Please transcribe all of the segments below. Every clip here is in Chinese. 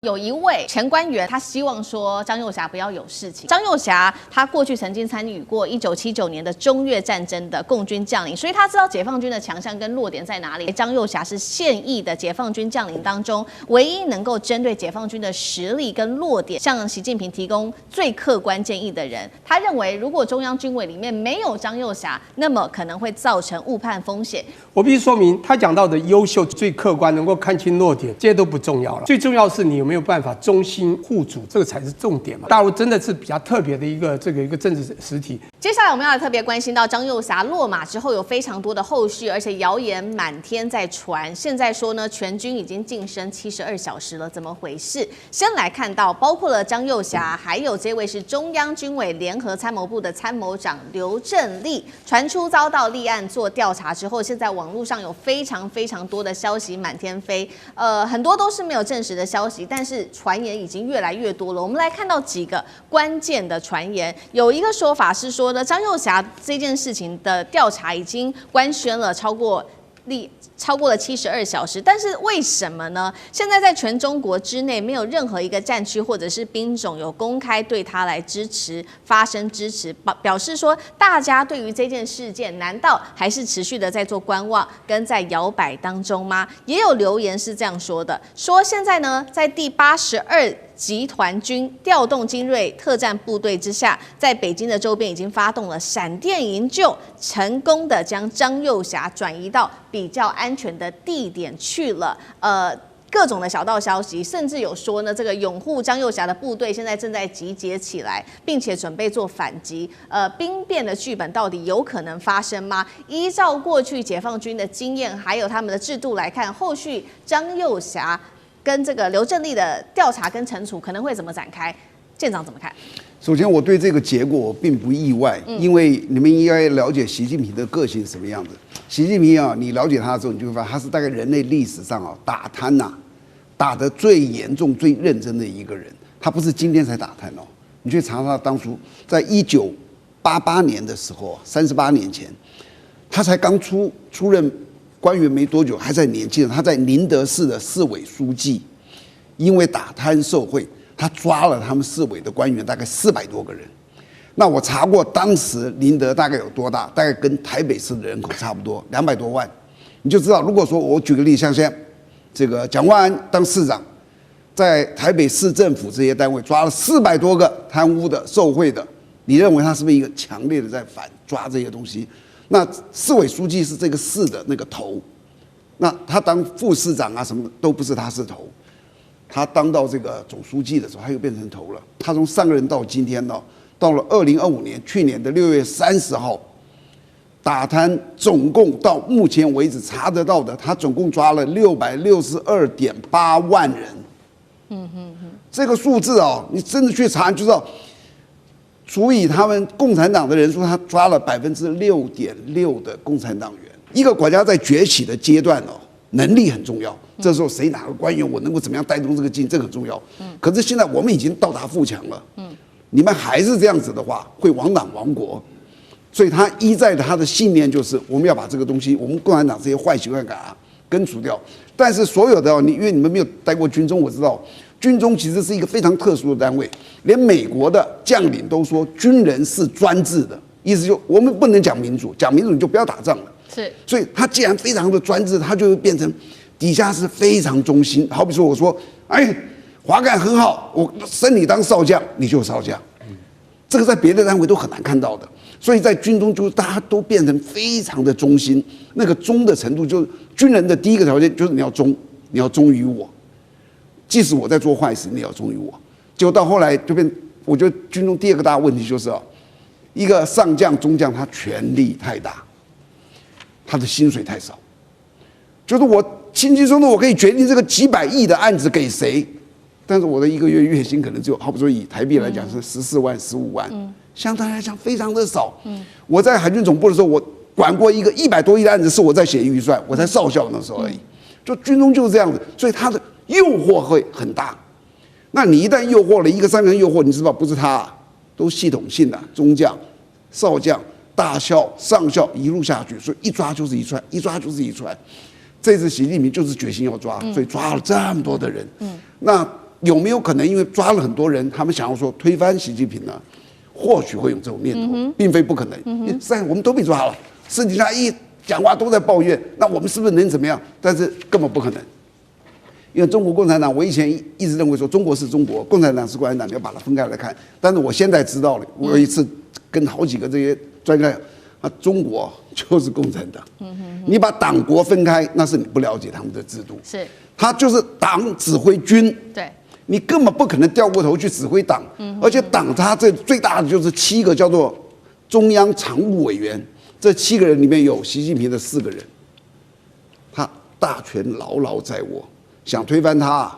有一位前官员，他希望说张幼霞不要有事情。张幼霞他过去曾经参与过1979年的中越战争的共军将领，所以他知道解放军的强项跟弱点在哪里。张幼霞是现役的解放军将领当中唯一能够针对解放军的实力跟弱点向习近平提供最客观建议的人。他认为，如果中央军委里面没有张幼霞，那么可能会造成误判风险。我必须说明，他讲到的优秀、最客观、能够看清弱点，这些都不重要了。最重要是你有没有办法中心护主，这个才是重点嘛。大陆真的是比较特别的一个政治实体。接下来我们要特别关心到张幼霞落马之后有非常多的后续，而且谣言满天在传。现在说呢，全军已经晋升72小时了，怎么回事？先来看到，包括了张幼霞，还有这位是中央军委联合参谋部的参谋长刘振立，传出遭到立案做调查之后，现在网络上有非常多的消息满天飞，很多都是没有证实的消息，但是传言已经越来越多了。我们来看到几个关键的传言，有一个说法是说呢，张幼霞这件事情的调查已经官宣了超过了72小时，但是为什么呢？现在在全中国之内，没有任何一个战区或者是兵种有公开对他来发声支持，表示说大家对于这件事件，难道还是持续的在做观望跟在摇摆当中吗？也有留言是这样说的，说现在呢，在第82集团军调动精锐特战部队之下，在北京的周边已经发动了闪电营救，成功的将张幼霞转移到比较安全的地点去了。各种的小道消息，甚至有说呢，这个拥护张幼霞的部队现在正在集结起来，并且准备做反击。兵变的剧本到底有可能发生吗？依照过去解放军的经验，还有他们的制度来看，后续张幼霞跟这个刘振立的调查跟惩处可能会怎么展开？舰长怎么看？首先，我对这个结果并不意外，因为你们应该了解习近平的个性是什么样子。习近平啊，你了解他的时候，你就会发现他是大概人类历史上啊打贪呐打得最严重、最认真的一个人。他不是今天才打贪哦，你去查他当初在1988年的时候，38年前，他才刚出任官员没多久，还在年轻人，他在宁德市的市委书记，因为打贪受贿，他抓了他们市委的官员大概400多个人。那我查过，当时宁德大概有多大？大概跟台北市的人口差不多，200多万。你就知道，如果说我举个例，像现在这个蒋万安当市长，在台北市政府这些单位抓了400多个贪污的、受贿的，你认为他是不是一个强烈的在反抓这些东西？那市委书记是这个市的那个头，那他当副市长啊，什么都不是他是头。他当到这个总书记的时候，他又变成头了。他从上任到今天呢，到了2025年，去年的6月30号，打贪总共到目前为止查得到的，他总共抓了662.8万人。这个数字啊，你真的去查，你就知道，除以他们共产党的人数，他抓了6.6%的共产党员。一个国家在崛起的阶段哦，能力很重要。这时候谁哪个官员，我能够怎么样带动这个经济，这个很重要。可是现在我们已经到达富强了。你们还是这样子的话，会亡党亡国。所以他依在他的信念就是，我们要把这个东西，我们共产党这些坏习惯给它根除掉。但是所有的因为你们没有待过军中，我知道军中其实是一个非常特殊的单位，连美国的将领都说军人是专制的，意思就我们不能讲民主，讲民主你就不要打仗了。是，所以他既然非常的专制，他就会变成底下是非常忠心。好比说我说，哎，华干很好，我升你当少将，你就少将。这个在别的单位都很难看到的。所以在军中就是大家都变成非常的忠心，那个忠的程度就是军人的第一个条件就是你要忠，你要忠于我，即使我在做坏事，你要忠于我。结果到后来就变，我觉得军中第二个大问题就是一个上将、中将他权力太大，他的薪水太少，就是我轻轻松松我可以决定这个几百亿的案子给谁，但是我的一个月月薪可能只有，好比说以台币来讲是14万、15万。相对来讲非常的少。我在海军总部的时候，我管过一个100多亿的案子，是我在写预算，我才少校那时候而已。就军中就是这样子，所以他的诱惑会很大。那你一旦诱惑了一个3个人诱惑，你知道不是他，都系统性的中将、少将、大校、上校一路下去，所以一抓就是一串，一抓就是一串。这次习近平就是决心要抓，所以抓了这么多的人。那有没有可能因为抓了很多人，他们想要说推翻习近平呢？或许会有这种念头，并非不可能。我们都被抓了，私底下一讲话都在抱怨，那我们是不是能怎么样？但是根本不可能，因为中国共产党，我以前一直认为说中国是中国，共产党是共产党，你要把它分开来看。但是我现在知道了，我有一次跟好几个这些专家讲，中国就是共产党。你把党国分开，那是你不了解他们的制度。是，他就是党指挥军。对。你根本不可能掉过头去指挥党，而且党它这最大的就是7个叫做中央常务委员，这7个人里面有习近平的4个人，他大权牢牢在握，想推翻他，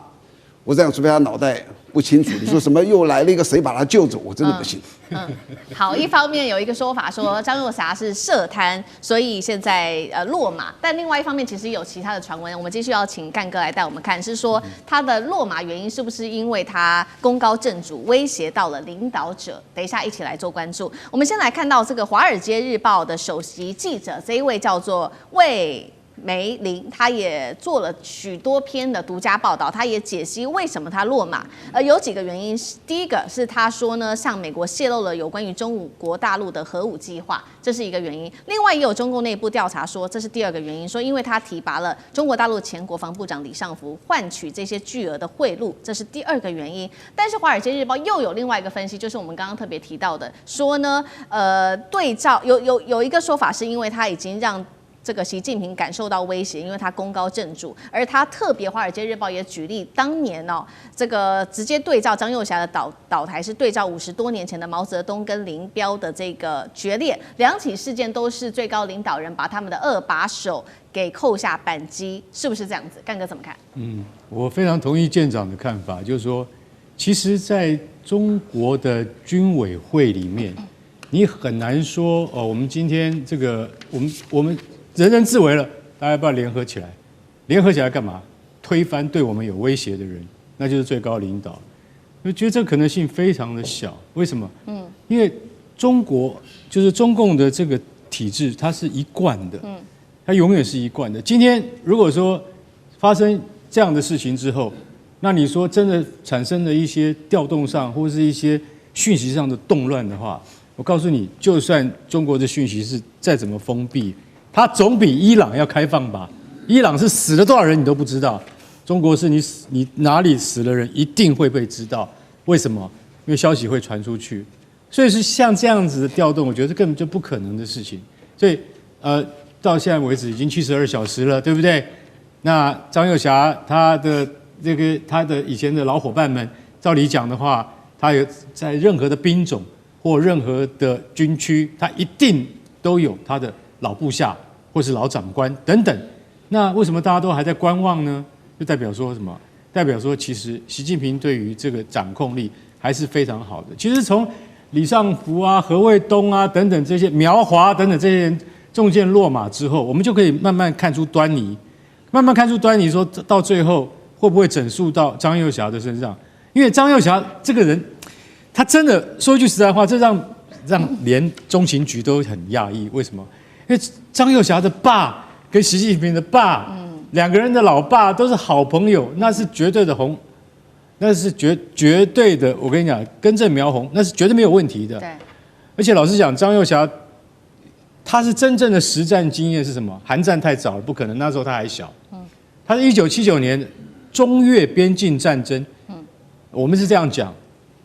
我这样除非他脑袋不清楚，你说什么又来了一个谁把他救走，我真的不信。好，一方面有一个说法说张又侠是涉贪，所以现在落马，但另外一方面其实有其他的传闻，我们继续要请干哥来带我们看，是说他的落马原因是不是因为他功高震主，威胁到了领导者？等一下一起来做关注。我们先来看到这个《华尔街日报》的首席记者，这一位叫做魏梅林，他也做了许多篇的独家报道，他也解析为什么他落马。有几个原因，第一个是他说呢，向美国泄露了有关于中国大陆的核武计划，这是一个原因。另外也有中共内部调查说，这是第二个原因，说因为他提拔了中国大陆前国防部长李尚福，换取这些巨额的贿赂，这是第二个原因。但是《华尔街日报》又有另外一个分析，就是我们刚刚特别提到的，说呢，对照有一个说法是因为他已经让这个习近平感受到威胁，因为他功高震主，而他特别《华尔街日报》也举例，当年这个直接对照张又侠的倒台是对照50多年前的毛泽东跟林彪的这个决裂，两起事件都是最高领导人把他们的2把手给扣下扳机，是不是这样子？干哥怎么看？我非常同意舰长的看法，就是说，其实在中国的军委会里面，你很难说我们今天这个我们人人自危了，大家要不要联合起来？联合起来干嘛？推翻对我们有威胁的人，那就是最高领导。我觉得这个可能性非常的小。为什么？因为中国就是中共的这个体制，它是一贯的，它永远是一贯的。今天如果说发生这样的事情之后，那你说真的产生了一些调动上或是一些讯息上的动乱的话，我告诉你，就算中国的讯息是再怎么封闭，它总比伊朗要开放吧？伊朗是死了多少人你都不知道，中国是你哪里死了人一定会被知道。为什么？因为消息会传出去。所以是像这样子的调动，我觉得根本就不可能的事情。所以到现在为止已经72小时了，对不对？那张又侠他的以前的老伙伴们，照理讲的话，他有在任何的兵种或任何的军区，他一定都有他的老部下或是老长官等等。那为什么大家都还在观望呢？就代表说什么？代表说其实习近平对于这个掌控力还是非常好的。其实从李尚福啊、何卫东啊等等这些苗华等等这些人中箭落马之后，我们就可以慢慢看出端倪，说到最后会不会整肃到张又侠的身上？因为张又侠这个人，他真的说一句实在话，这让连中情局都很讶异。为什么？因为张又侠的爸跟习近平的爸，两个人的老爸都是好朋友，那是绝对的红，那是绝对的。我跟你讲，根正苗红，那是绝对没有问题的。对。而且老实讲，张又侠他是真正的实战经验是什么？韩战太早了，不可能，那时候他还小。他是1979年中越边境战争。我们是这样讲，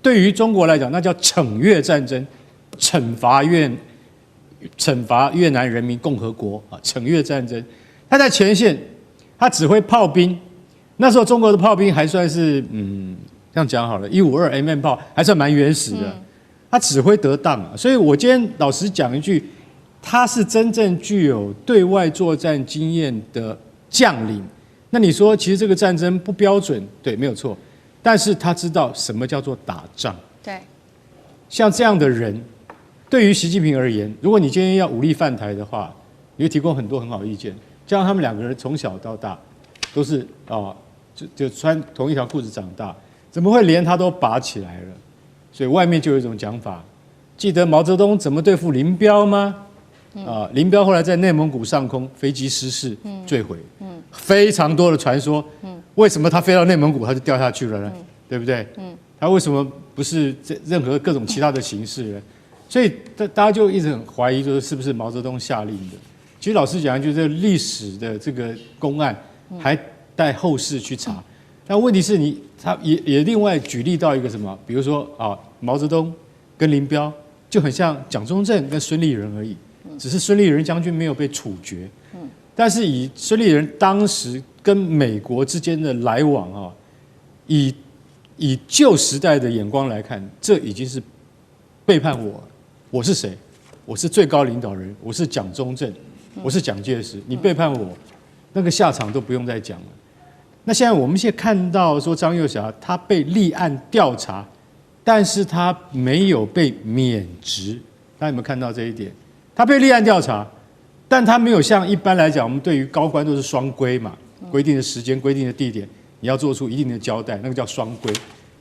对于中国来讲，那叫惩越战争，惩罚越南人民共和国啊，惩越战争。他在前线，他指挥炮兵。那时候中国的炮兵还算是这样讲好了，152 mm 炮还算蛮原始的。他指挥得当啊，所以我今天老实讲一句，他是真正具有对外作战经验的将领。那你说，其实这个战争不标准，对，没有错。但是他知道什么叫做打仗。对，像这样的人，对于习近平而言，如果你今天要武力犯台的话，你会提供很多很好的意见。就像他们两个人从小到大都是就穿同一条裤子长大，怎么会连他都拔起来了？所以外面就有一种讲法，记得毛泽东怎么对付林彪吗？林彪后来在内蒙古上空飞机失事坠毁，非常多的传说。为什么他飞到内蒙古他就掉下去了呢？对不对？他为什么不是任何各种其他的形式呢？所以大家就一直很怀疑，就是是不是毛泽东下令的？其实老实讲，就是历史的这个公案还待后世去查。但问题是他也另外举例到一个什么，比如说毛泽东跟林彪就很像蒋中正跟孙立人而已，只是孙立人将军没有被处决。但是以孙立人当时跟美国之间的来往以旧时代的眼光来看，这已经是背叛我了。我是谁？我是最高领导人，我是蒋中正，我是蒋介石。你背叛我，那个下场都不用再讲了。那我们现在看到说张幼霞他被立案调查，但是他没有被免职，大家有没有看到这一点？他被立案调查，但他没有像一般来讲，我们对于高官都是双规嘛，规定的时间、规定的地点，你要做出一定的交代，那个叫双规。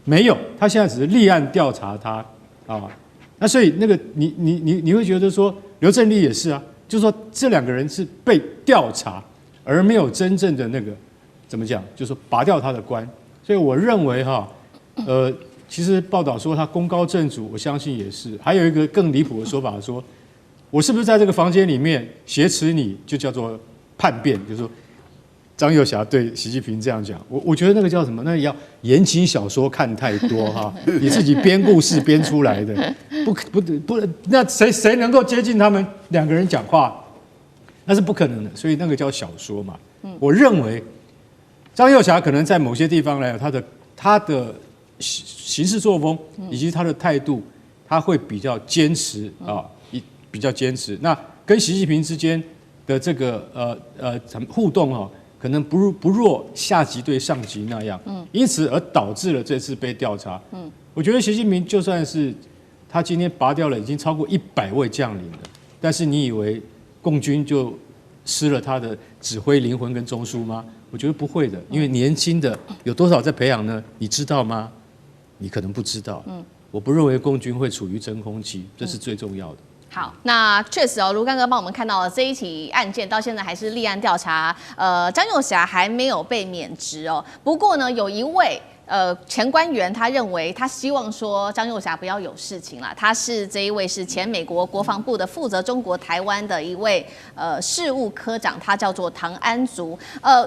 没有，他现在只是立案调查他那所以那个你会觉得说刘振立也是啊，就是说这两个人是被调查，而没有真正的那个怎么讲，就是说拔掉他的官。所以我认为其实报道说他功高震主，我相信也是。还有一个更离谱的说法说，我是不是在这个房间里面挟持你，就叫做叛变，就是说张幼霞对习近平这样讲，我觉得那个叫什么？那要言情小说看太多你自己编故事编出来的，不，那谁能够接近他们两个人讲话？那是不可能的，所以那个叫小说嘛。我认为张幼霞可能在某些地方来讲，他的行事作风以及他的态度，他会比较坚持比较坚持。那跟习近平之间的这个互动可能不若下级对上级那样，因此而导致了这次被调查。我觉得习近平就算是他今天拔掉了已经超过100位将领了，但是你以为共军就失了他的指挥灵魂跟中枢吗？我觉得不会的，因为年轻的有多少在培养呢？你知道吗？你可能不知道。我不认为共军会处于真空期，这是最重要的。好，那确实卢干哥帮我们看到了这一起案件到现在还是立案调查，张幼霞还没有被免职不过呢，有一位前官员他认为他希望说张幼霞不要有事情啦。这一位是前美国国防部的负责中国台湾的一位事务科长，他叫做唐安族。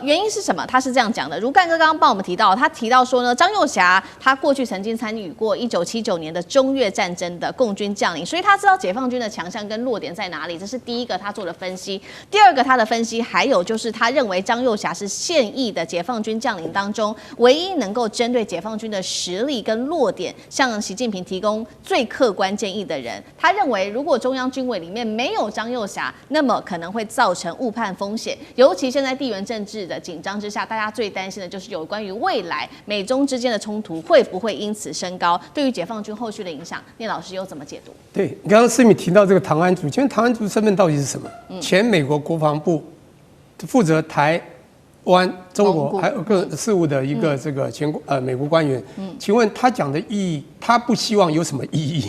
原因是什么？他是这样讲的。如干哥刚刚帮我们提到，他提到说呢，张幼霞他过去曾经参与过1979年的中越战争的共军将领，所以他知道解放军的强项跟弱点在哪里。这是第一个他做的分析。第二个他的分析还有就是他认为张幼霞是现役的解放军将领当中唯一能够针对解放军的实力跟弱点向习近平提供最客观建议的人。他认为如果中央军委里面没有张幼霞，那么可能会造成误判风险。尤其现在地缘政治的紧张之下，大家最担心的就是有关于未来美中之间的冲突会不会因此升高，对于解放军后续的影响，聂老师又怎么解读？对，你刚刚思敏提到这个唐安族，请问唐安族身份到底是什么？前美国国防部负责台湾、中国还有各事务的一个这个前美国官员，请问他讲的意义，他不希望有什么意义？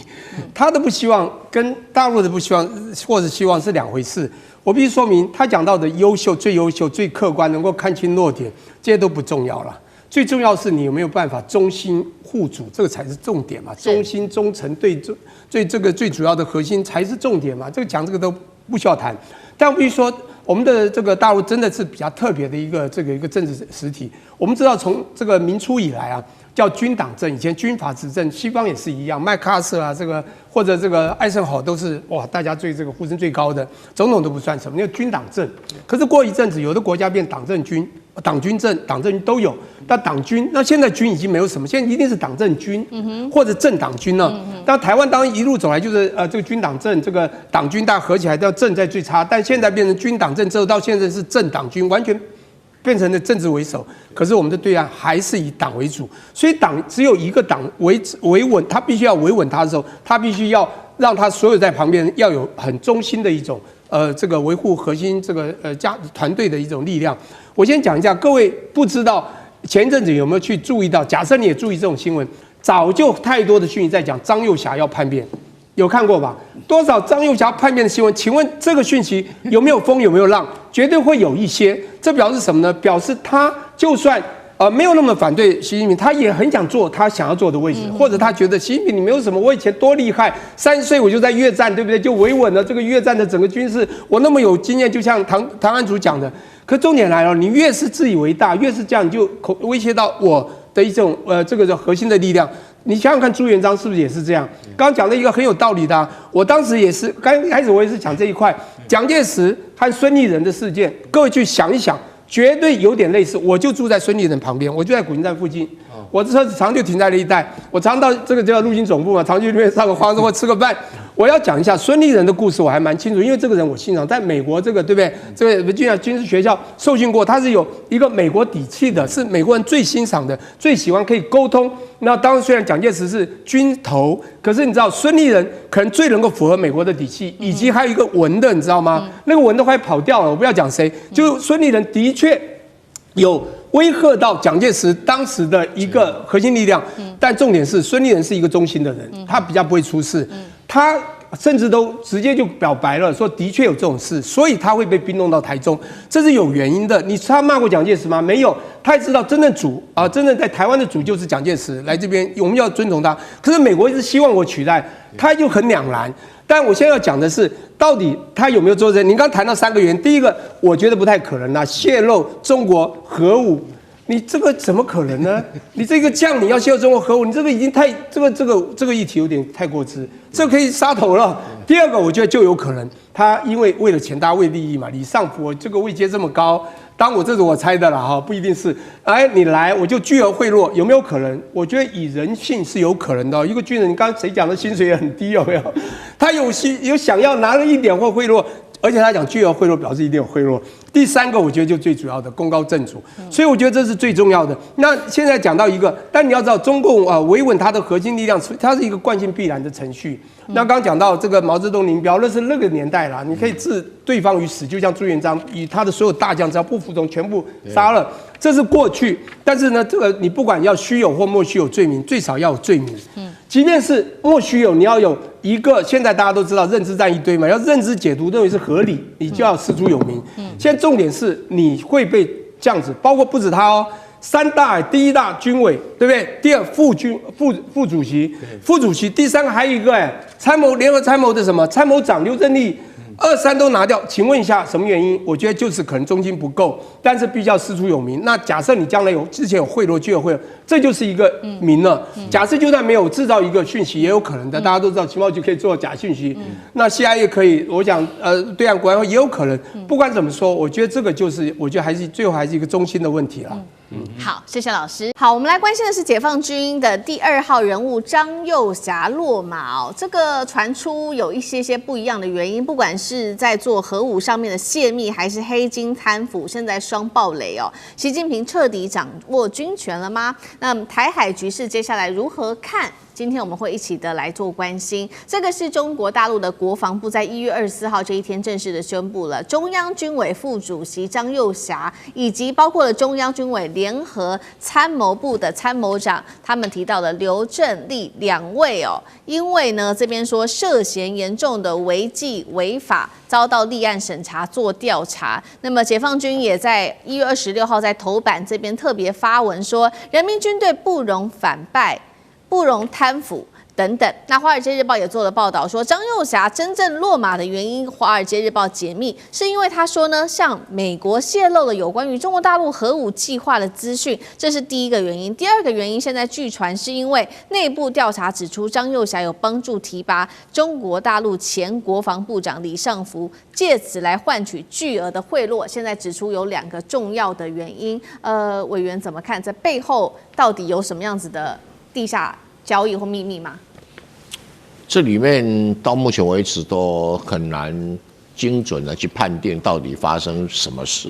他的不希望跟大陆的不希望或者希望是两回事。我必须说明，他讲到的优秀、最优秀、最客观，能够看清弱点，这些都不重要了。最重要是你有没有办法忠心护主，这个才是重点嘛。忠心忠诚对这个最主要的核心才是重点嘛。这个都不需要谈。但我必须说，我们的这个大陆真的是比较特别的一个政治实体。我们知道，从这个明初以来啊，叫军党政，以前军阀执政，西方也是一样，麦克阿瑟啊，或者艾森豪都是大家对这个呼声最高的，总统都不算什么，那个军党政。可是过一阵子，有的国家变党政军。党军政、党政军都有，但党军那现在军已经没有什么，现在一定是党政军，或者政党军了。但台湾当然一路走来就是这个军党政，这个党军大家合起来叫政在最差，但现在变成军党政之后，到现在是政党军，完全变成了政治为首。可是我们的对岸还是以党为主，所以党只有一个党维稳，他必须要维稳他的时候，他必须要让他所有在旁边要有很忠心的一种这个维护核心这个团队的一种力量。我先讲一下，各位不知道前一阵子有没有去注意到？假设你也注意这种新闻，早就太多的讯息在讲张幼霞要叛变，有看过吧？多少张幼霞叛变的新闻？请问这个讯息有没有风有没有浪？绝对会有一些。这表示什么呢？表示他就算没有那么反对习近平，他也很想做他想要做的位置，或者他觉得习近平你没有什么，我以前多厉害，30岁我就在越战，对不对？就维稳了这个越战的整个军事，我那么有经验，就像唐安祖讲的。可重点来了，你越是自以为大，越是这样，你就威胁到我的一种这个核心的力量。你想想看，朱元璋是不是也是这样？刚刚讲的一个很有道理的我当时也是刚开始我也是讲这一块，蒋介石和孙立人的事件，各位去想一想。绝对有点类似，我就住在孙立人旁边，我就在古亭站附近，我的车子常就停在那一带，我常到这个叫陆军总部嘛，常去那边上个花或吃个饭。我要讲一下孙立人的故事，我还蛮清楚，因为这个人我欣赏，在美国这个对不对？这个军事学校受训过，他是有一个美国底气的，是美国人最欣赏的，最喜欢可以沟通。那当然，虽然蒋介石是军头，可是你知道孙立人可能最能够符合美国的底气，以及还有一个文的，你知道吗？那个文的快跑掉了，我不要讲谁，就孙立人的确有威吓到蒋介石当时的一个核心力量，但重点是孙立人是一个忠心的人，他比较不会出事，他甚至都直接就表白了，说的确有这种事，所以他会被兵弄到台中，这是有原因的。他骂过蒋介石吗？没有，他也知道真正主真正在台湾的主就是蒋介石，来这边我们要尊重他。可是美国一直希望我取代，他就很两难。但我现在要讲的是，到底他有没有做这？您刚谈到3个原因，第一个我觉得不太可能啦，泄露中国核武。你这个怎么可能呢？你这个将领要泄露中国核武，你这个已经太这个议题有点太过之，这个可以杀头了。第二个，我觉得就有可能他因为为了钱，大家为利益嘛。李尚福这个位阶这么高，当我这是我猜的了不一定是。你来我就巨额贿赂，有没有可能？我觉得以人性是有可能的。一个军人，你刚才谁讲的薪水也很低，有没有？他有想要拿了一点或贿赂。而且他讲巨额贿赂，表示一定有贿赂。第3个，我觉得就最主要的功高震主，所以我觉得这是最重要的。那现在讲到一个，但你要知道，中共维稳它的核心力量，它是一个惯性必然的程序。那刚讲到这个毛泽东林彪，那是那个年代啦，你可以置对方于死，就像朱元璋以他的所有大将，只要不服从，全部杀了，这是过去。但是呢，这个你不管要虚有或莫须有罪名，最少要有罪名。即便是莫须有，你要有一个，现在大家都知道认知战一堆嘛，要认知解读认为是合理，你就要师出有名。现在重点是你会被这样子，包括不止他3大，第1大军委，对不对？第2副主席，第3个还有一个联合参谋的什么参谋长刘振立。2、3都拿掉，请问一下什么原因？我觉得就是可能中心不够，但是必须要师出有名。那假设你将来之前有贿赂，就有贿赂，这就是一个名了。假设就算没有制造一个讯息，也有可能的。大家都知道情报局可以做假讯息，那 CIA 可以，我讲对岸国安会也有可能。不管怎么说，我觉得这个就是，我觉得最后还是一个中心的问题了。好，谢谢老师。好，我们来关心的是解放军的第2号人物张幼霞落马这个传出有一些不一样的原因，不管是在做核武上面的泄密，还是黑金贪腐，现在双爆雷习近平彻底掌握军权了吗？那台海局势接下来如何看？今天我们会一起的来做关心，这个是中国大陆的国防部在1月24号这一天正式的宣布了，中央军委副主席张幼霞以及包括了中央军委联合参谋部的参谋长，他们提到的刘振立2位因为呢这边说涉嫌严重的违纪违法，遭到立案审查做调查。那么解放军也在1月26号在头版这边特别发文说，人民军队不容反败，不容贪腐等等。那《华尔街日报》也做了报道说，张幼霞真正落马的原因，《华尔街日报》解密，是因为他说呢，向美国泄露了有关于中国大陆核武计划的资讯，这是第一个原因。第2个原因，现在据传是因为内部调查指出，张幼霞有帮助提拔中国大陆前国防部长李尚福，借此来换取巨额的贿赂。现在指出有2个重要的原因，委员怎么看？这背后到底有什么样子的地下交易或秘密吗？这里面到目前为止都很难精准的去判定到底发生什么事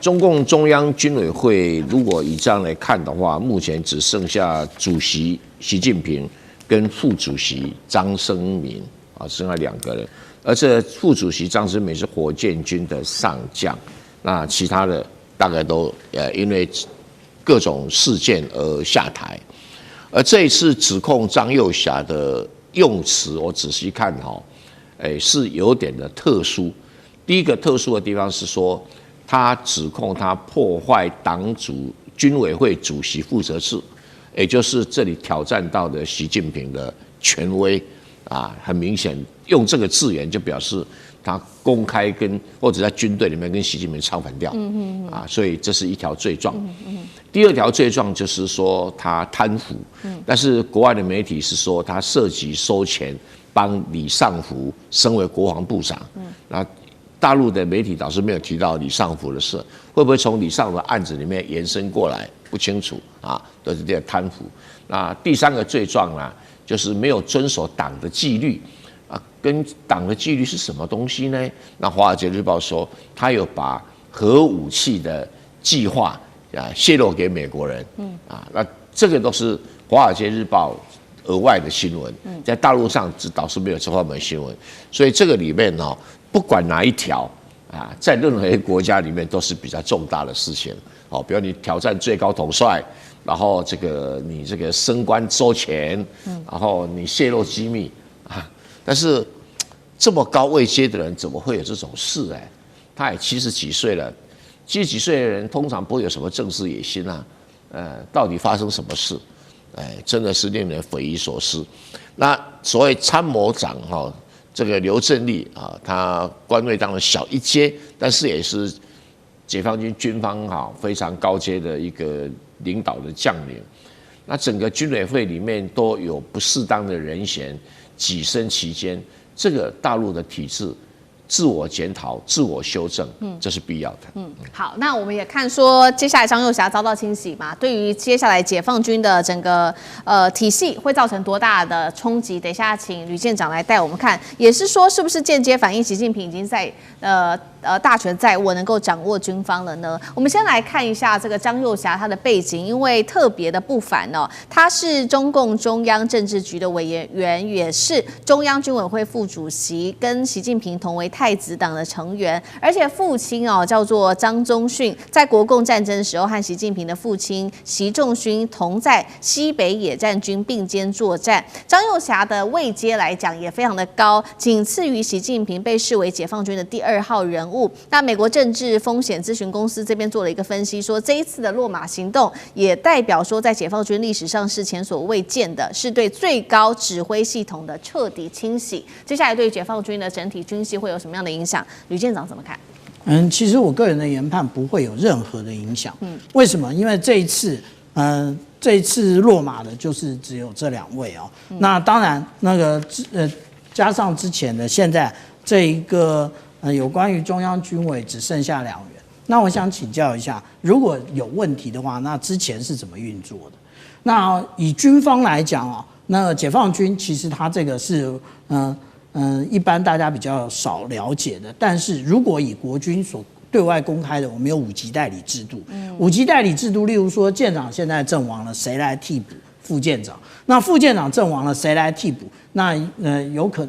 中共中央军委会如果以这样来看的话，目前只剩下主席习近平跟副主席张生民剩下2个人，而这副主席张生民是火箭军的上将，那其他的大概都因为各种事件而下台。而这一次指控张幼霞的用词，我仔细看是有点的特殊。第一个特殊的地方是说，他指控他破坏党军委会主席负责制，也就是这里挑战到的习近平的权威啊，很明显用这个字眼就表示他公开或者在军队里面跟习近平唱反调，啊，所以这是一条罪状。第二条罪状就是说他贪腐，但是国外的媒体是说他涉及收钱帮李尚福升为国防部长，那大陆的媒体倒是没有提到李尚福的事，会不会从李尚福的案子里面延伸过来不清楚啊，都是这样贪腐。那第三个罪状呢，就是没有遵守党的纪律啊，跟党的纪律是什么东西呢？那《华尔街日报》说他有把核武器的计划啊泄露给美国人，那这个都是《华尔街日报》额外的新闻，在大陆上倒是没有这方面的新闻，所以这个里面呢，不管哪一条啊，在任何一个国家里面都是比较重大的事情。哦，比如你挑战最高统帅，然后你这个升官收钱，然后你泄露机密啊，但是这么高位阶的人怎么会有这种事？他也70几岁了，70几岁的人通常不会有什么政治野心啊，到底发生什么事？真的是令人匪夷所思。那所谓参谋长哈，这个刘振立啊，他官位当然小一阶，但是也是解放军军方哈非常高阶的一个领导的将领。那整个军委会里面都有不适当的人选跻身其间，这个大陆的体制自我检讨、自我修正，这是必要的。好，那我们也看说，接下来张又侠遭到清洗嘛，对于接下来解放军的整个体系会造成多大的冲击？等一下请吕舰长来带我们看，也是说是不是间接反映习近平已经在大权在握，能够掌握军方了呢？我们先来看一下这个张又侠他的背景，因为特别的不凡哦，他是中共中央政治局的委员，也是中央军委会副主席，跟习近平同为太子党的成员，而且父亲哦叫做张宗逊，在国共战争的时候和习近平的父亲习仲勋同在西北野战军并肩作战。张又侠的位阶来讲也非常的高，仅次于习近平，被视为解放军的第2号人物。那美国政治风险咨询公司这边做了一个分析，说这一次的落马行动也代表说，在解放军历史上是前所未见的，是对最高指挥系统的彻底清洗。接下来对解放军的整体军系会有什么样的影响？吕舰长怎么看？其实我个人的研判不会有任何的影响。为什么？因为这一次落马的就是只有这2位哦。那当然，加上之前的，现在这一个有关于中央军委只剩下2员。那我想请教一下，如果有问题的话，那之前是怎么运作的？那以军方来讲哦，那解放军其实它这个是一般大家比较少了解的，但是如果以国军所对外公开的，我们有5级代理制度。5级代理制度，例如说舰长现在阵亡了，谁来替补副舰长？那副舰长阵亡了，谁来替补？那有可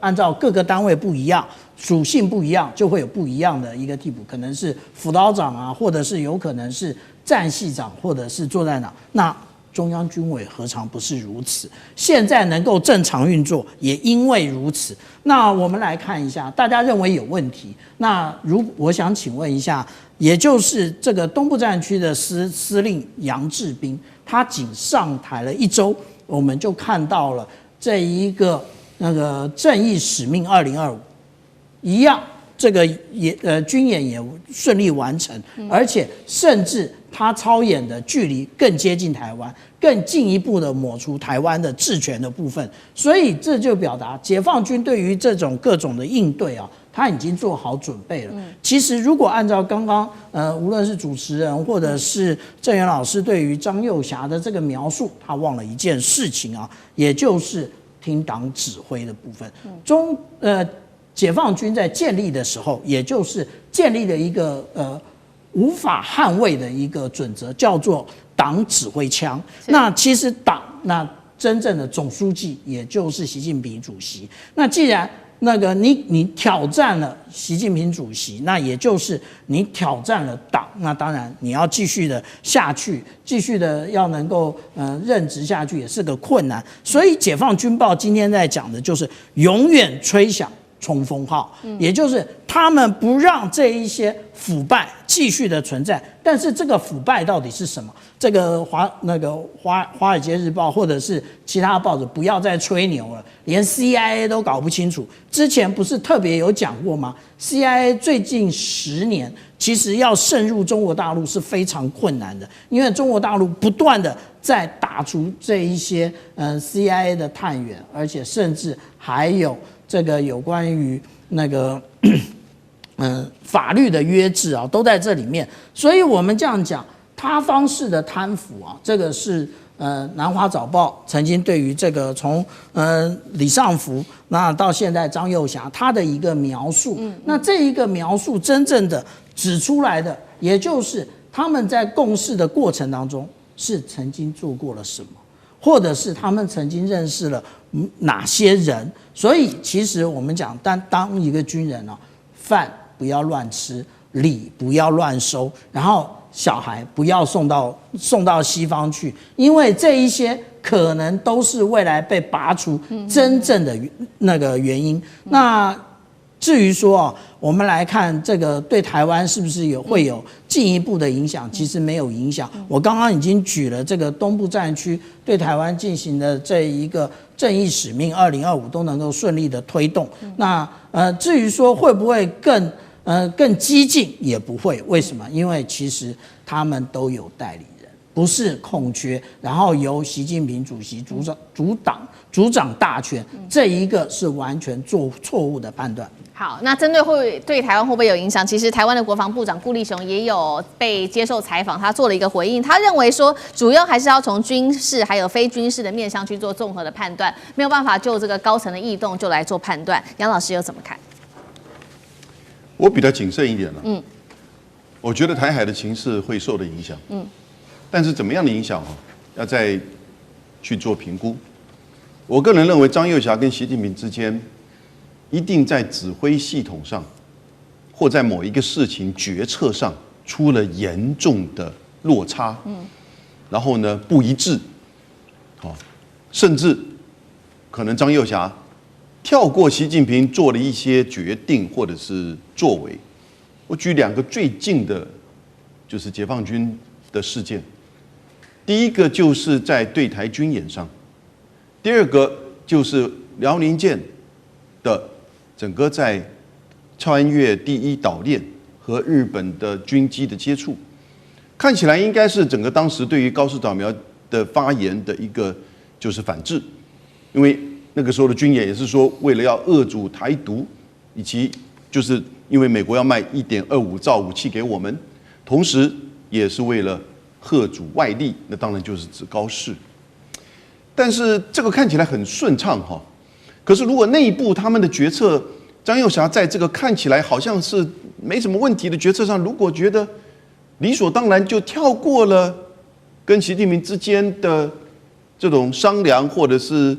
按照各个单位不一样，属性不一样，就会有不一样的一个替补，可能是辅导长啊，或者是有可能是战系长，或者是作战长。那中央军委何尝不是如此？现在能够正常运作，也因为如此。那我们来看一下，大家认为有问题。那我想请问一下，也就是这个东部战区的司令杨志斌，他仅上台了1周，我们就看到了这一个正义使命2025一样，这个军演也顺利完成，而且甚至他操演的距离更接近台湾，更进一步的抹除台湾的治权的部分。所以这就表达解放军对于这种各种的应对啊，他已经做好准备了。其实如果按照刚刚无论是主持人或者是郑源老师对于张又侠的这个描述，他忘了一件事情啊，也就是听党指挥的部分。解放军在建立的时候，也就是建立了一个无法捍卫的一个准则，叫做党指挥枪。那其实党，那真正的总书记也就是习近平主席。那既然你挑战了习近平主席，那也就是你挑战了党，那当然你要继续的下去，继续的要能够任职下去也是个困难。所以解放军报今天在讲的就是永远吹响冲锋号，也就是他们不让这一些腐败继续的存在。但是这个腐败到底是什么？这个华尔街日报或者是其他报纸不要再吹牛了，连 CIA 都搞不清楚。之前不是特别有讲过吗 ？CIA 最近10年其实要渗入中国大陆是非常困难的，因为中国大陆不断的在打除这一些CIA 的探员，而且甚至还有这个有关于那个法律的约制啊，都在这里面。所以我们这样讲，他方式的贪腐啊，这个是南华早报曾经对于这个从李尚福那到现在张幼霞他的一个描述，那这一个描述真正的指出来的，也就是他们在共事的过程当中是曾经做过了什么，或者是他们曾经认识了哪些人。所以其实我们讲，当一个军人啊，饭不要乱吃，礼不要乱收，然后小孩不要送到西方去，因为这一些可能都是未来被拔除真正的那个原因。那至于说我们来看这个对台湾是不是会有进一步的影响，其实没有影响。我刚刚已经举了这个东部战区对台湾进行的这一个正义使命2025都能够顺利的推动。那至于说会不会更激进，也不会。为什么？因为其实他们都有代理人，不是空缺，然后由习近平主席主掌大权，这一个是完全做错误的判断。好，那针对对台湾会不会有影响？其实台湾的国防部长顾立雄也有被接受采访，他做了一个回应，他认为说，主要还是要从军事还有非军事的面向去做综合的判断，没有办法就这个高层的异动就来做判断。杨老师又怎么看？我比较谨慎一点了。我觉得台海的情势会受到影响。但是怎么样的影响要再去做评估。我个人认为张幼霞跟习近平之间一定在指挥系统上，或在某一个事情决策上出了严重的落差。然后呢不一致，甚至可能张幼霞跳过习近平做了一些决定或者是作为。我举2个最近的，就是解放军的事件。第一个就是在对台军演上，第2个就是辽宁舰的整个在穿越第1岛链和日本的军机的接触，看起来应该是整个当时对于高市早苗的发言的一个就是反制，因为那个时候的军演也是说为了要遏阻台独，以及就是因为美国要卖1.25兆武器给我们，同时也是为了吓阻外力，那当然就是指高市。但是这个看起来很顺畅哈，可是如果内部他们的决策，张幼霞在这个看起来好像是没什么问题的决策上，如果觉得理所当然就跳过了跟习近平之间的这种商量，或者是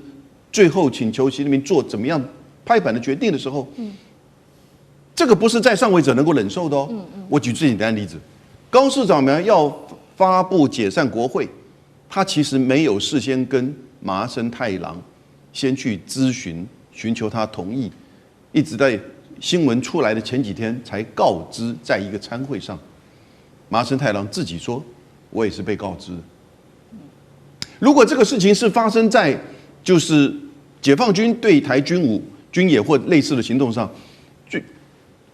最后请求习近平做怎么样拍板的决定的时候，这个不是在上位者能够忍受的哦。我举最简单的例子，高市早苗要发布解散国会，他其实没有事先跟麻生太郎先去寻求他同意，一直在新闻出来的前几天才告知，在一个参会上，麻生太郎自己说，我也是被告知的。如果这个事情是发生在就是解放军对台军演或类似的行动上，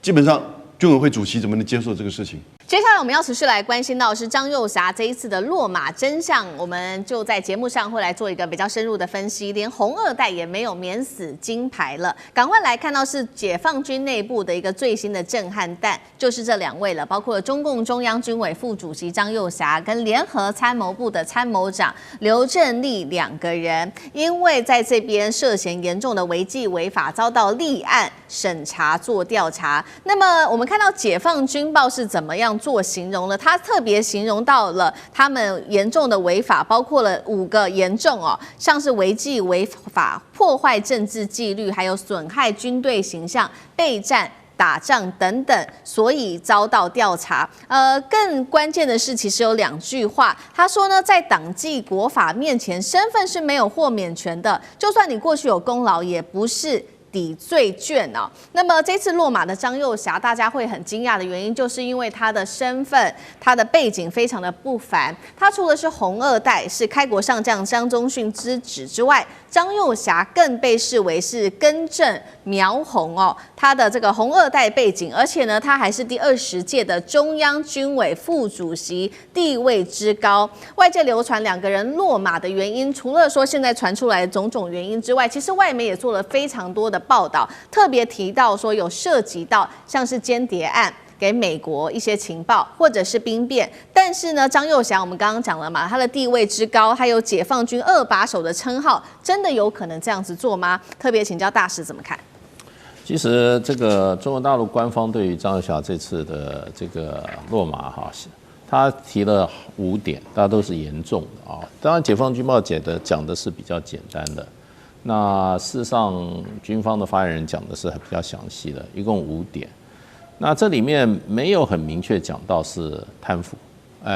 基本上军委会主席怎么能接受这个事情？接下来我们要持续来关心到的是张幼霞这一次的落马真相，我们就在节目上会来做一个比较深入的分析。连红二代也没有免死金牌了，赶快来看到是解放军内部的一个最新的震撼弹，就是这2位了，包括了中共中央军委副主席张幼霞跟联合参谋部的参谋长刘振立2个人，因为在这边涉嫌严重的违纪违法，遭到立案审查做调查。那么我们看到解放军报是怎么样做形容了，他特别形容到了他们严重的违法，包括了5个严重像是违纪违法、破坏政治纪律，还有损害军队形象、备战打仗等等，所以遭到调查。更关键的是，其实有2句话，他说呢，在党纪国法面前，身份是没有豁免权的，就算你过去有功劳，也不是抵罪券啊。那么这次落马的张幼霞，大家会很惊讶的原因，就是因为他的身份、他的背景非常的不凡。他除了是红二代，是开国上将张宗逊之子之外，张幼霞更被视为是根正苗红哦，他的这个红二代背景，而且呢，他还是第20届的中央军委副主席，地位之高。外界流传两个人落马的原因，除了说现在传出来的种种原因之外，其实外媒也做了非常多的报道，特别提到说有涉及到像是间谍案。给美国一些情报，或者是兵变，但是呢，张幼霞我们刚刚讲了嘛，他的地位之高，还有解放军2把手的称号，真的有可能这样子做吗？特别请教大使怎么看？其实这个中国大陆官方对于张幼霞这次的这个落马哈，他提了5点，大家都是严重的啊。当然，解放军报讲的是比较简单的，那事实上军方的发言人讲的是比较详细的，一共5点。那这里面没有很明确讲到是贪腐，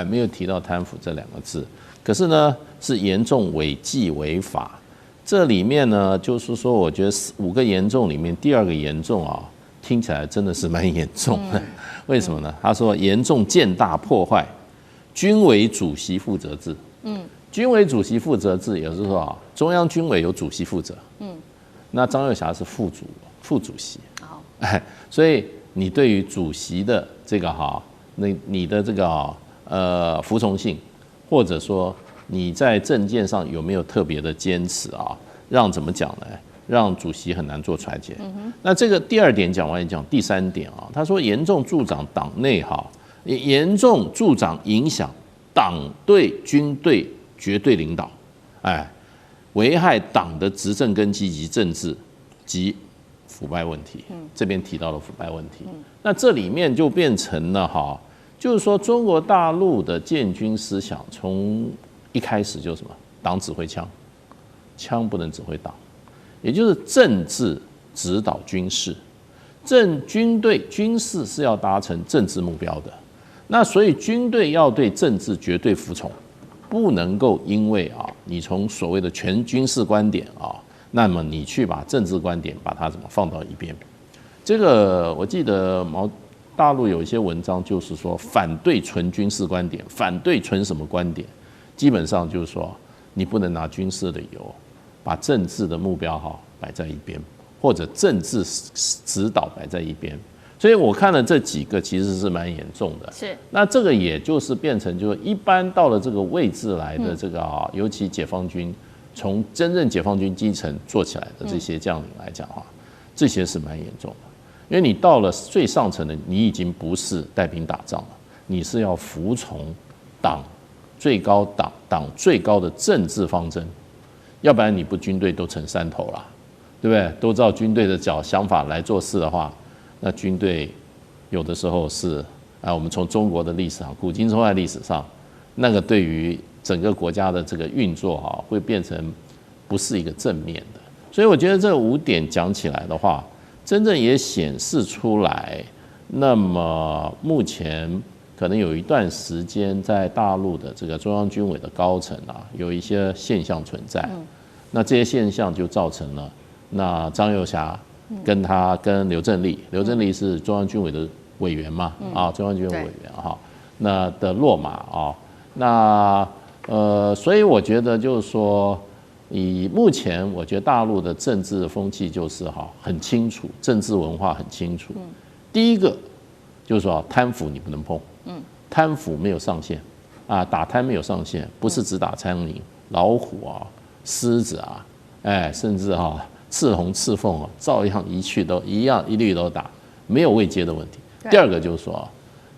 没有提到贪腐这2个字。可是呢，是严重违纪违法。这里面呢，就是说，我觉得5个严重里面，第2个严重啊，听起来真的是蛮严重的。为什么呢？他说严重践大破坏军委主席负责制。军委主席负责制，也就是说啊，中央军委由主席负责。那张幼霞是副主席。所以。你对于主席的这个你的这个服从性，或者说你在政见上有没有特别的坚持啊？让怎么讲呢？让主席很难做裁决。那这个第2点讲完，讲第3点啊，他说严重助长党内严重助长影响党对军队绝对领导，危害党的执政根基及政治及腐败问题，这边提到了腐败问题，那这里面就变成了就是说中国大陆的建军思想从一开始就什么，党指挥枪，枪不能指挥党，也就是政治指导军事，军队军事是要达成政治目标的，那所以军队要对政治绝对服从，不能够因为你从所谓的全军事观点那么你去把政治观点把它怎么放到一边？这个我记得大陆有一些文章就是说反对纯军事观点，反对纯什么观点？基本上就是说你不能拿军事的理由把政治的目标摆在一边，或者政治指导摆在一边。所以我看了这几个其实是蛮严重的。是。那这个也就是变成就是一般到了这个位置来的这个尤其解放军。从真正解放军基层做起来的这些将领来讲这些是蛮严重的，因为你到了最上层的，你已经不是带兵打仗了，你是要服从党最高的政治方针，要不然你不军队都成山头了，对不对？都照军队的想法来做事的话，那军队有的时候是我们从中国的历史上，古今中外历史上，那个对于整个国家的这个运作会变成不是一个正面的，所以我觉得这5点讲起来的话，真正也显示出来。那么目前可能有一段时间，在大陆的这个中央军委的高层有一些现象存在，那这些现象就造成了那张幼霞跟刘振利是中央军委的委员嘛，中央军委委员那的落马那所以我觉得就是说，以目前我觉得大陆的政治风气就是很清楚，政治文化很清楚。第一个就是说贪腐你不能碰，贪腐没有上限打贪没有上限，不是只打苍蝇、老虎狮子甚至赤龙赤凤照样一律都打，没有位阶的问题。第二个就是说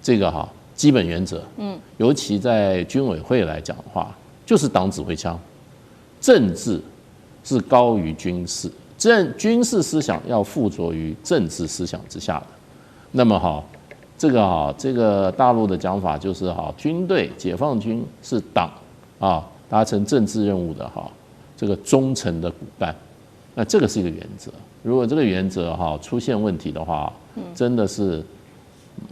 这个基本原则，尤其在军委会来讲的话，就是党指挥枪，政治是高于军事，军事思想要附着于政治思想之下的。那么这个大陆的讲法就是军队解放军是党达成政治任务的这个忠诚的骨干，那这个是一个原则。如果这个原则出现问题的话，真的是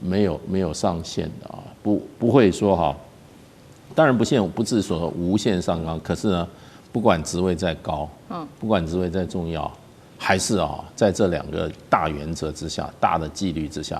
没有上限的不会说当然不至于说无限上纲，可是呢，不管职位再高，不管职位再重要，还是在这2个大原则之下、大的纪律之下，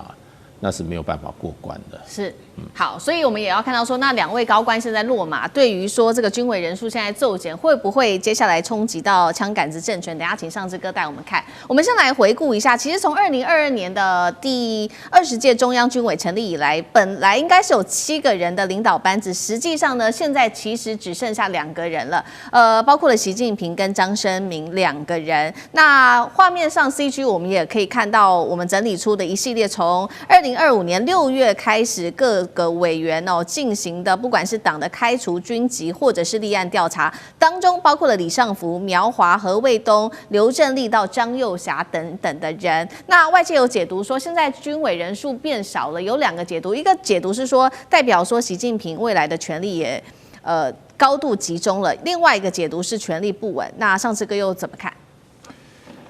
那是没有办法过关的。是，好，所以我们也要看到说，那2位高官现在落马，对于说这个军委人数现在骤减，会不会接下来冲击到枪杆子政权？等一下请上志哥带我们看。我们先来回顾一下，其实从2022年的第20届中央军委成立以来，本来应该是有7个人的领导班子，实际上呢，现在其实只剩下2个人了，包括了习近平跟张升明2个人。那画面上 CG 我们也可以看到，我们整理出的一系列从2025年6月开始，各个委员进行的，不管是党的开除、军籍或者是立案调查，当中包括了李尚福、苗华、何卫东、刘振立到张又侠等等的人。那外界有解读说，现在军委人数变少了，有2个解读，一个解读是说，代表说习近平未来的权力也高度集中了；另外一个解读是权力不稳。那上次哥又怎么看？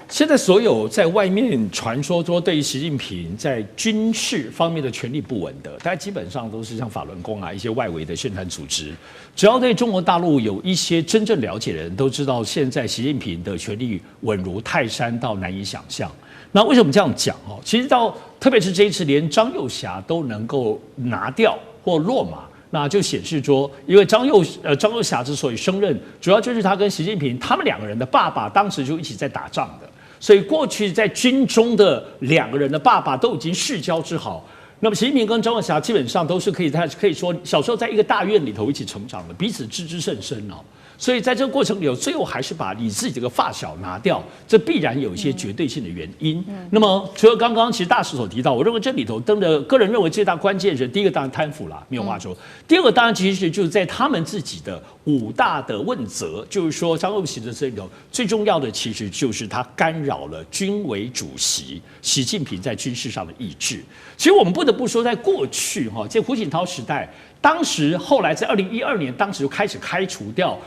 现在所有在外面传说对于习近平在军事方面的权力不稳的，大家基本上都是像法轮功一些外围的宣传组织。只要对中国大陆有一些真正了解的人，都知道现在习近平的权力稳如泰山到难以想象。那为什么这样讲？其实特别是这一次连张又侠都能够拿掉或落马。那就显示说，因为张又侠之所以升任，主要就是他跟习近平他们2个人的爸爸当时就一起在打仗的，所以过去在军中的2个人的爸爸都已经世交之好。那么习近平跟张又侠基本上都是可以说小时候在一个大院里头一起成长的，彼此知之甚深所以在这个过程里，最后还是把你自己这个发小拿掉，这必然有一些绝对性的原因。那么除了刚刚其实大使所提到，我认为这里头个人认为最大关键是第一个当然贪腐啦，没有话说。第二个当然其实就是在他们自己的5大的问责，就是说张又侠的这里头最重要的其实就是他干扰了军委主席习近平在军事上的意志。其实我们不得不说，在过去在胡锦涛时代，当时后来在2012年，当时就开始开除掉。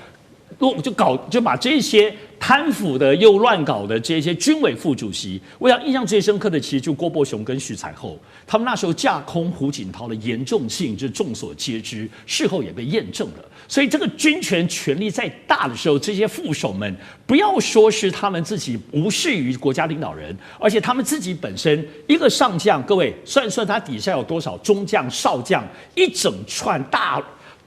就把这些贪腐的又乱搞的这些军委副主席，我想印象最深刻的其实就郭伯雄跟徐才厚，他们那时候架空胡锦涛的严重性，这众所皆知，事后也被验证了。所以这个军权权力再大的时候，这些副手们不要说是他们自己无视于国家领导人，而且他们自己本身一个上将，各位算算他底下有多少中将、少将，一整串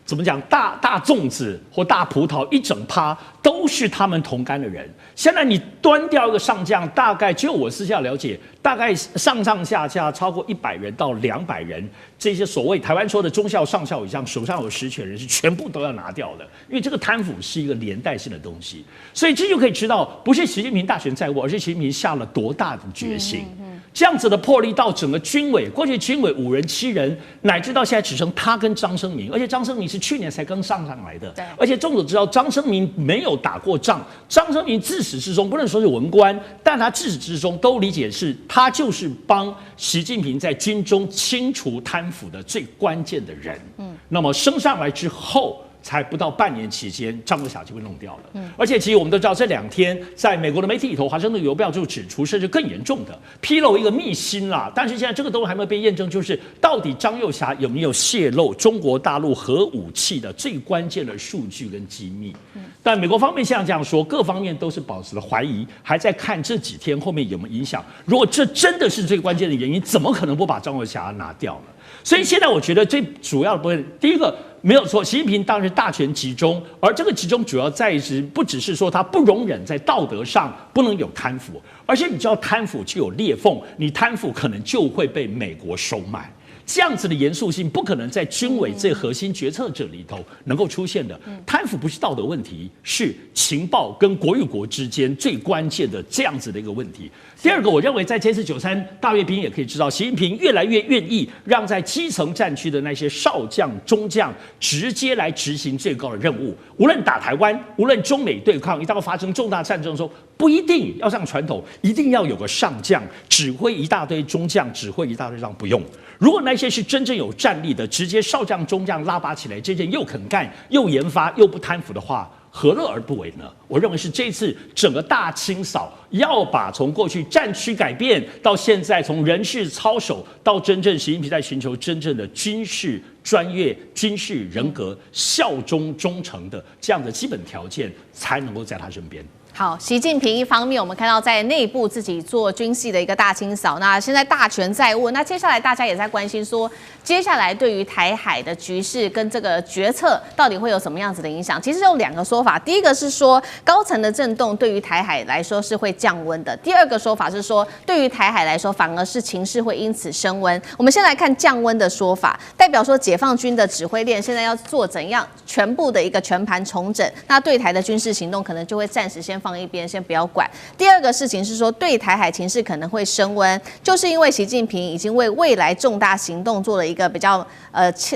怎么讲？大粽子或大葡萄一整趴都是他们同甘的人。现在你端掉一个上将，大概就我私下了解，大概上下超过100人到200人，这些所谓台湾说的中校、上校以上手上有实权人是全部都要拿掉的，因为这个贪腐是一个连带性的东西。所以这就可以知道，不是习近平大权在握，而是习近平下了多大的决心。这样子的魄力到整个军委，过去军委5人7人，乃至到现在只剩他跟张升明，而且张升明是去年才刚上来的，而且众所知道张升明没有打过仗，张升明自始至终不能说是文官，但他自始至终都理解是他就是帮习近平在军中清除贪腐的最关键的人。那么升上来之后。才不到半年期间，张又侠就被弄掉了。而且其实我们都知道，这2天在美国的媒体里头，《华盛顿邮报》就指出，甚至更严重的披露一个秘辛啦。但是现在这个都还没有被验证，就是到底张又侠有没有泄露中国大陆核武器的最关键的数据跟机密？但美国方面现在这样说，各方面都是保持了怀疑，还在看这几天后面有没有影响。如果这真的是最关键的原因，怎么可能不把张又侠拿掉呢？所以现在我觉得最主要的部分，第一个没有错，习近平当然是大权集中，而这个集中主要在于不只是说他不容忍在道德上不能有贪腐，而且你知道贪腐就有裂缝，你贪腐可能就会被美国收买。这样子的严肃性不可能在军委最核心决策者里头能够出现的。贪腐不是道德问题，是情报跟国与国之间最关键的这样子的一个问题。第二个，我认为在这次93大阅兵也可以知道，习近平越来越愿意让在基层战区的那些少将、中将直接来执行最高的任务。无论打台湾，无论中美对抗，一旦发生重大战争的时候，不一定要上传统，一定要有个上将指挥一大堆中将，指挥一大堆上不用。如果那些是真正有战力的，直接少将、中将拉拔起来，这些又肯干、又研发、又不贪腐的话，何乐而不为呢？我认为是这次整个大清扫，要把从过去战区改变，到现在从人事操守，到真正习近平在寻求真正的军事专业、军事人格、效忠忠诚的这样的基本条件，才能够在他身边。好，习近平一方面我们看到在内部自己做军系的一个大清扫，那现在大权在握，那接下来大家也在关心说，接下来对于台海的局势跟这个决策到底会有什么样子的影响？其实有2个说法，第一个是说高层的震动对于台海来说是会降温的，第2个说法是说对于台海来说反而是情势会因此升温。我们先来看降温的说法，代表说解放军的指挥链现在要做怎样全部的一个全盘重整，那对台的军事行动可能就会暂时先放一边，先不要管。第2个事情是说，对台海情势可能会升温，就是因为习近平已经为未来重大行动做了一个比较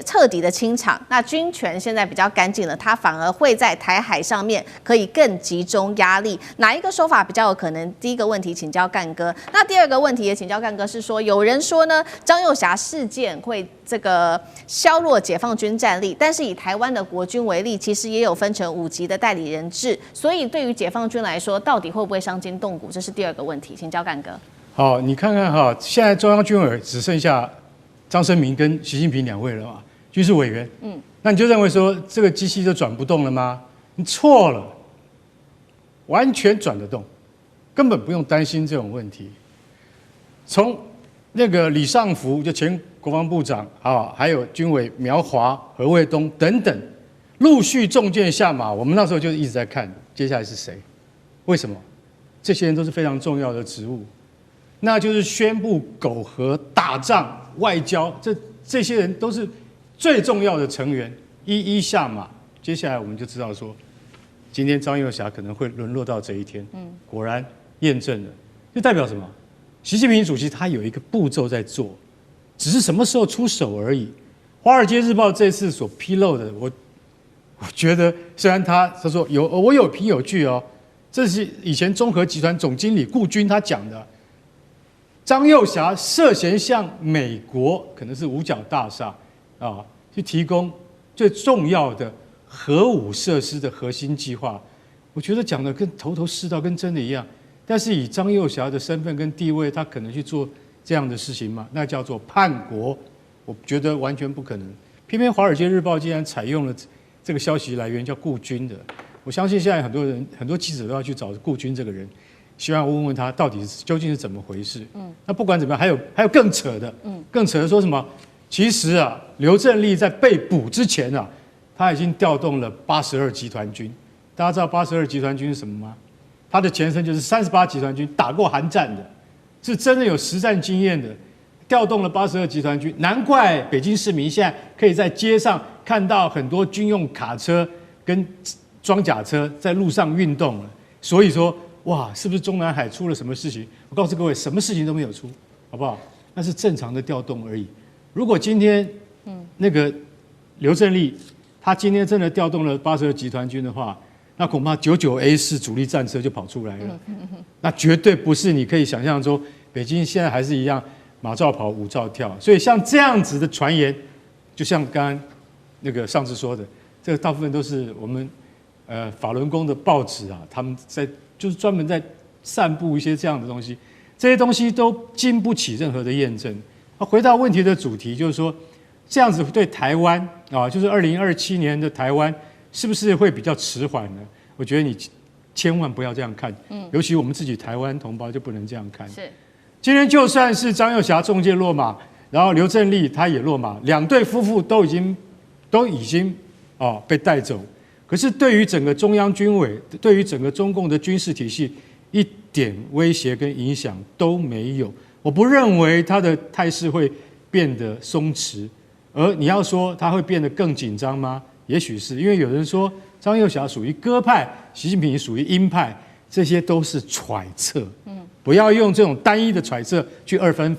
彻底的清场，那军权现在比较干净了，他反而会在台海上面可以更集中压力。哪一个说法比较有可能？第一个问题请教干哥，那第2个问题也请教干哥，是说有人说呢，张幼霞事件会这个削弱解放军战力，但是以台湾的国军为例，其实也有分成5级的代理人制，所以对于解放军来说，到底会不会伤筋动骨？这是第2个问题，请教干哥。好，你看看哈，现在中央军委只剩下张升明跟习近平2位了嘛，军事委员。那你就认为说这个机器就转不动了吗？你错了，完全转得动，根本不用担心这种问题。从那个李尚福就前国防部长啊，还有军委苗华、何卫东等等，陆续中箭下马。我们那时候就一直在看，接下来是谁？为什么？这些人都是非常重要的职务，那就是宣布苟合、打仗、外交，这些人都是最重要的成员，一一下马。接下来我们就知道说，今天张幼霞可能会沦落到这一天。果然验证了，就代表什么？习近平主席他有一个步骤在做，只是什么时候出手而已。《华尔街日报》这次所披露的，我觉得虽然他说我有凭有据哦。这是以前中核集团总经理顾军他讲的，张幼霞涉嫌向美国可能是五角大厦啊，去提供最重要的核武设施的核心计划。我觉得讲的跟头头是道，跟真的一样。但是以张幼霞的身份跟地位，他可能去做这样的事情吗？那叫做叛国，我觉得完全不可能。偏偏《华尔街日报》竟然采用了这个消息来源叫顾军的。我相信现在很多记者都要去找顾军这个人，希望问问他到底究竟是怎么回事。那不管怎么样，还有更扯的，更扯的说什么？其实啊，刘振立在被捕之前啊，他已经调动了82集团军。大家知道82集团军是什么吗？他的前身就是38集团军，打过韩战的，是真的有实战经验的，调动了82集团军。难怪北京市民现在可以在街上看到很多军用卡车跟装甲车在路上运动了，所以说哇，是不是中南海出了什么事情？我告诉各位，什么事情都没有出，好不好？那是正常的调动而已。如果今天那个刘振立他今天真的调动了82集团军的话，那恐怕99A4主力战车就跑出来了，那绝对不是你可以想象中，北京现在还是一样马照跑，舞照跳。所以像这样子的传言，就像刚刚那个上次说的，这个大部分都是我们。法轮功的报纸啊，他们就是专门在散布一些这样的东西，这些东西都经不起任何的验证。回到问题的主题，就是说这样子对台湾啊，就是2027年的台湾是不是会比较迟缓呢？我觉得你千万不要这样看，尤其我们自己台湾同胞就不能这样看。是，今天就算是张幼霞中箭落马，然后刘振立他也落马，2对夫妇都已经被带走。可是对于整个中央军委，对于整个中共的军事体系，一点威胁跟影响都没有。我不认为他的态势会变得松弛，而你要说他会变得更紧张吗？也许是，因为有人说张幼霞属于鸽派，习近平属于鹰派，这些都是揣测。不要用这种单一的揣测去二分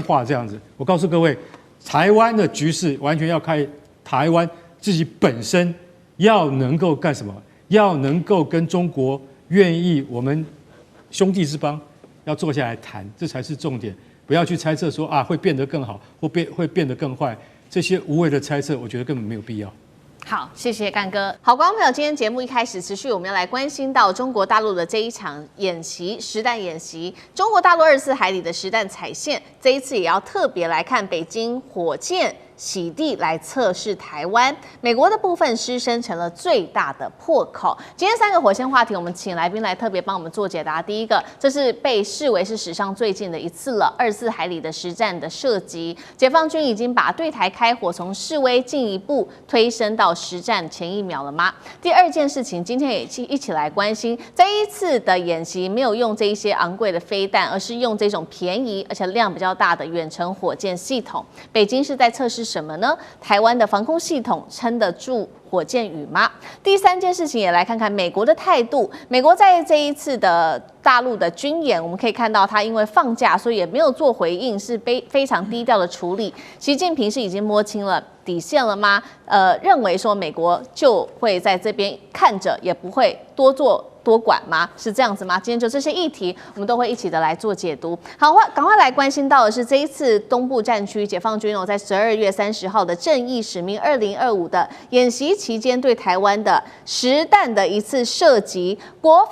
化这样子。我告诉各位，台湾的局势完全要看台湾自己本身。要能够干什么？要能够跟中国愿意我们兄弟之邦要坐下来谈，这才是重点。不要去猜测说啊会变得更好，或会变得更坏，这些无谓的猜测，我觉得根本没有必要。好，谢谢干哥。好，观众朋友，今天节目一开始持续，我们要来关心到中国大陆的这一场演习——实弹演习。中国大陆24海里的实弹踩线，这一次也要特别来看北京火箭洗地来测试台湾。美国的部分失声成了最大的破口。今天3个火线话题，我们请来宾来特别帮我们做解答。第一个，这是被视为是史上最近的一次了，24海里的实战的射击，解放军已经把对台开火从示威进一步推升到实战前一秒了吗？第二件事情，今天也一起来关心，这一次的演习没有用这一些昂贵的飞弹，而是用这种便宜而且量比较大的远程火箭系统。北京是在测试什么呢？台湾的防空系统撑得住火箭雨吗？第三件事情也来看看美国的态度。美国在这一次的大陆的军演，我们可以看到他因为放假，所以也没有做回应，是非常低调的处理。习近平是已经摸清了底线了吗？认为说美国就会在这边看着，也不会多做多管吗？是这样子吗？今天就这些议题，我们都会一起的来做解读。好，赶快来关心到的是这一次东部战区解放军在12月30号的正义使命2025的演习期间，对台湾的实弹的一次射击，国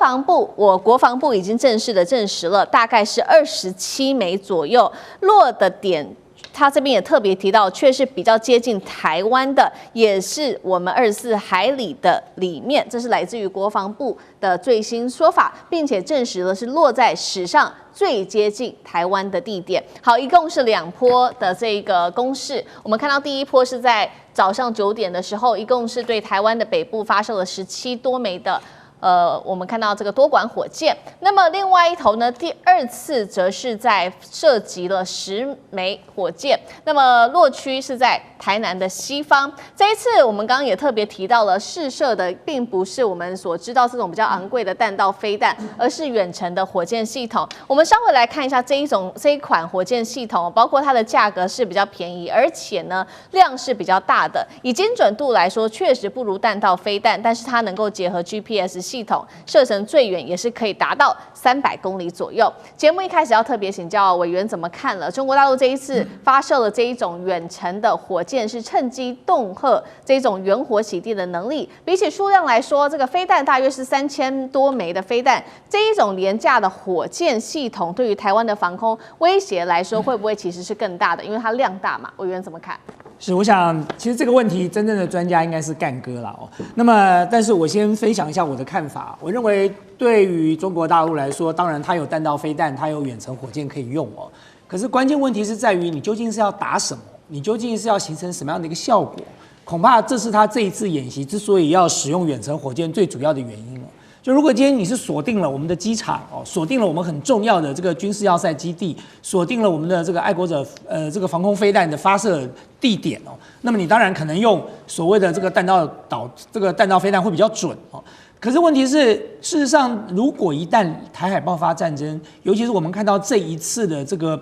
防部已经正式的证实了，大概是27枚左右，落的点。他这边也特别提到，却是比较接近台湾的，也是我们24海里的里面，这是来自于国防部的最新说法，并且证实了是落在史上最接近台湾的地点。好，一共是2波的这个攻势，我们看到第一波是在早上9点的时候，一共是对台湾的北部发射了17多枚的。我们看到这个多管火箭，那么另外一头呢，第2次则是在射击了10枚火箭，那么落区是在台南的西方。这一次我们刚刚也特别提到了，试射的并不是我们所知道这种比较昂贵的弹道飞弹，而是远程的火箭系统。我们稍微来看一下这一款火箭系统，包括它的价格是比较便宜，而且呢量是比较大的，以精准度来说确实不如弹道飞弹，但是它能够结合 GPS系统，射程最远也是可以达到300公里左右。节目一开始要特别请教委员怎么看了中国大陆这一次发射了这一种远程的火箭，是趁机恫吓这种远火洗地的能力。比起数量来说，这个飞弹大约是3000多枚的飞弹，这一种廉价的火箭系统对于台湾的防空威胁来说，会不会其实是更大的？因为它量大嘛。委员怎么看？是，我想其实这个问题真正的专家应该是干哥啦哦。那么，但是我先分享一下我的看法。我认为对于中国大陆来说，当然它有弹道飞弹，它有远程火箭可以用哦。可是关键问题是在于你究竟是要打什么，你究竟是要形成什么样的一个效果？恐怕这是他这一次演习之所以要使用远程火箭最主要的原因了。就如果今天你是锁定了我们的机场哦，锁定了我们很重要的这个军事要塞基地，锁定了我们的这个爱国者这个防空飞弹的发射地点哦，那么你当然可能用所谓的这个弹道飞弹会比较准哦。可是问题是，事实上，如果一旦台海爆发战争，尤其是我们看到这一次的这个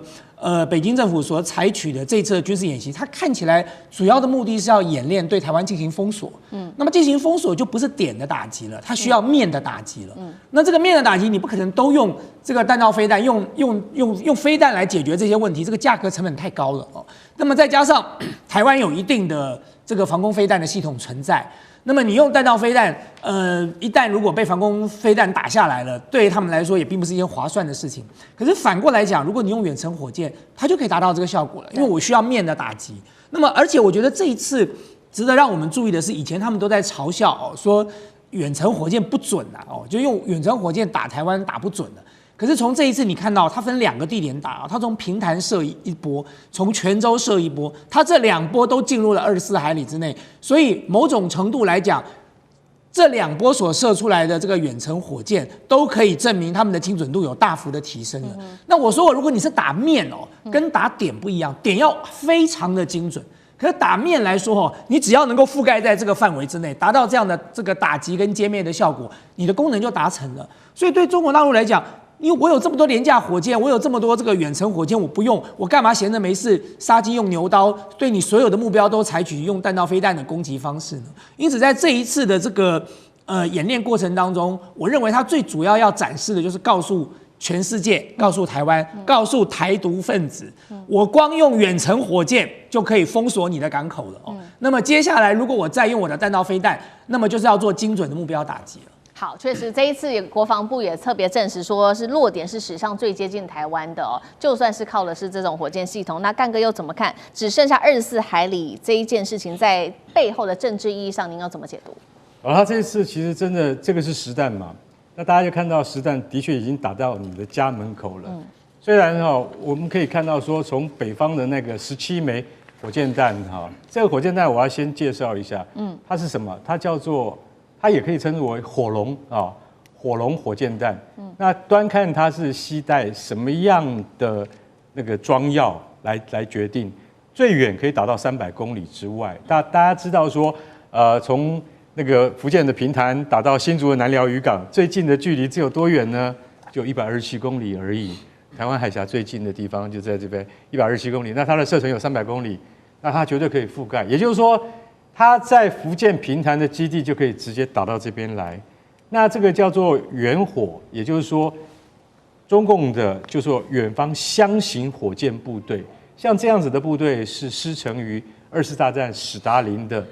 北京政府所采取的这一次的军事演习，它看起来主要的目的是要演练对台湾进行封锁。那么进行封锁就不是点的打击了，它需要面的打击了。那这个面的打击，你不可能都用这个弹道飞弹，用飞弹来解决这些问题，这个价格成本太高了哦。那么再加上台湾有一定的这个防空飞弹的系统存在。那么你用弹道飞弹，一旦如果被防空飞弹打下来了，对他们来说也并不是一件划算的事情。可是反过来讲，如果你用远程火箭，它就可以达到这个效果了，因为我需要面的打击。那么而且我觉得这一次值得让我们注意的是，以前他们都在嘲笑哦，说远程火箭不准啊，哦，就用远程火箭打台湾打不准的。可是从这一次你看到，它分2个地点打，它从平潭射一波，从泉州射一波，它这2波都进入了24海里之内，所以某种程度来讲，这2波所射出来的这个远程火箭都可以证明他们的精准度有大幅的提升了。那我说，如果你是打面哦，跟打点不一样，点要非常的精准。可是打面来说哦，你只要能够覆盖在这个范围之内，达到这样的这个打击跟歼灭的效果，你的功能就达成了。所以对中国大陆来讲，因为我有这么多廉价火箭，我有这么多这个远程火箭，我不用，我干嘛闲着没事杀鸡用牛刀，对你所有的目标都采取用弹道飞弹的攻击方式呢？因此，在这一次的这个演练过程当中，我认为它最主要要展示的就是告诉全世界，告诉台湾，告诉台独分子，我光用远程火箭就可以封锁你的港口了哦。那么接下来，如果我再用我的弹道飞弹，那么就是要做精准的目标打击了。好，确实这一次国防部也特别证实说，是落点是史上最接近台湾的哦。就算是靠的是这种火箭系统，那干哥又怎么看？只剩下24海里这一件事情，在背后的政治意义上，您要怎么解读？他这一次其实真的这个是实弹嘛，那大家就看到实弹的确已经打到你的家门口了。虽然我们可以看到说，从北方的那个17枚火箭弹这个火箭弹我要先介绍一下，它是什么？它叫做。它也可以称之为火龙火龙火箭弹。那端看它是携带什么样的那个装药来决定，最远可以打到300公里之外。大家知道说，从那个福建的平潭打到新竹的南寮渔港，最近的距离只有多远呢？就127公里而已。台湾海峡最近的地方就在这边127公里，那它的射程有300公里，那它绝对可以覆盖。也就是说，它在福建平潭的基地就可以直接打到这边来，那这个叫做远火，也就是说，中共的就说远方箱型火箭部队，像这样子的部队是师承于2次大战史达林的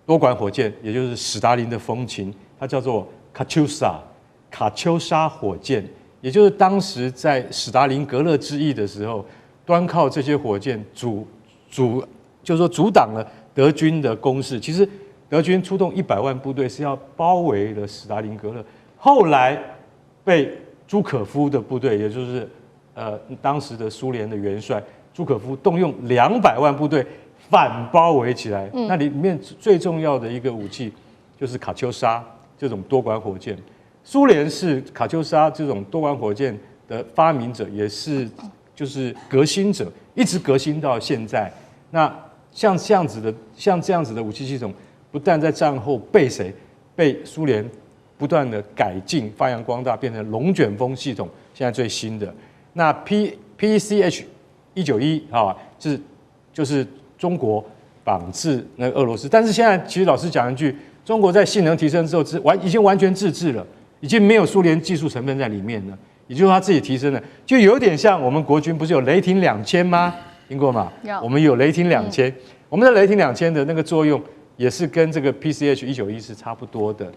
多管火箭，也就是史达林的风琴，它叫做卡秋莎火箭，也就是当时在史达林格勒之役的时候，端靠这些火箭就是说阻挡了德军的攻势。其实德军出动100万部队是要包围了史达林格勒，后来被朱可夫的部队，也就是当时的苏联的元帅朱可夫动用200万部队反包围起来。那里面最重要的一个武器就是卡秋莎这种多管火箭。苏联是卡秋莎这种多管火箭的发明者，也是就是革新者，一直革新到现在。那像这样子的武器系统，不但在战后被苏联不断的改进、发扬光大，变成龙卷风系统，现在最新的那 PCH 191就是中国仿制那个俄罗斯，但是现在其实老实讲一句，中国在性能提升之后，已经完全自制了，已经没有苏联技术成分在里面了，也就是它自己提升了，就有点像我们国军不是有雷霆2000吗？听过吗？我们有雷霆2000，我们的雷霆2000的那个作用也是跟这个 PCH 191是差不多的。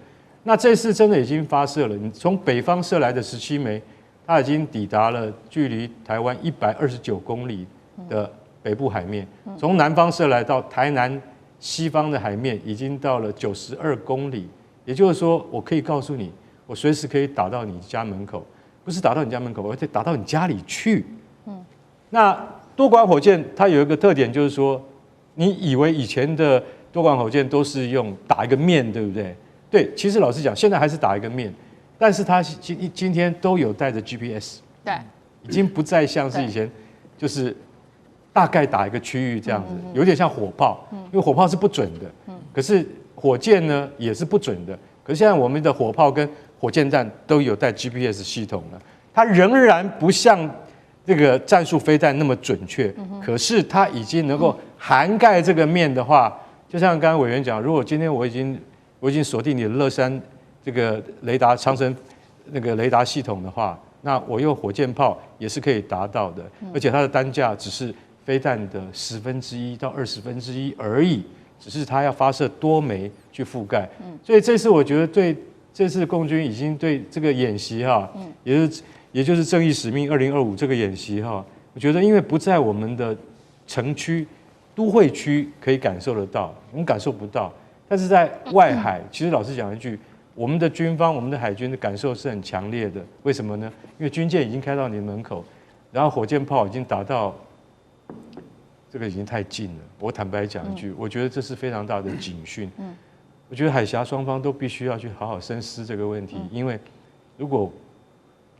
那这次真的已经发射了，你从北方射来的17枚，它已经抵达了距离台湾129公里的北部海面，从南方射来到台南西方的海面已经到了92公里，也就是说，我可以告诉你，我随时可以打到你家门口，不是打到你家门口，而且打到你家里去。那多管火箭它有一个特点，就是说，你以为以前的多管火箭都是用打一个面，对不对？对，其实老实讲，现在还是打一个面，但是它今天都有带着 GPS， 对，已经不再像是以前，就是大概打一个区域这样子，有点像火炮，因为火炮是不准的，可是火箭呢也是不准的。可是现在我们的火炮跟火箭弹都有带 GPS 系统了，它仍然不像这个战术飞弹那么准确，可是它已经能够涵盖这个面的话，就像刚刚委员讲，如果今天我已经锁定你的乐山这个雷达长城那个雷达系统的话，那我用火箭炮也是可以达到的，而且它的单价只是飞弹的1/10到1/20而已，只是它要发射多枚去覆盖。所以这次我觉得对这次共军已经对这个演习也就是正义使命2025这个演习我觉得因为不在我们的城区、都会区可以感受得到，我们感受不到。但是在外海，其实老实讲一句，我们的军方、我们的海军的感受是很强烈的。为什么呢？因为军舰已经开到你的门口，然后火箭炮已经打到，这个已经太近了。我坦白讲一句，我觉得这是非常大的警讯。我觉得海峡双方都必须要去好好深思这个问题，因为如果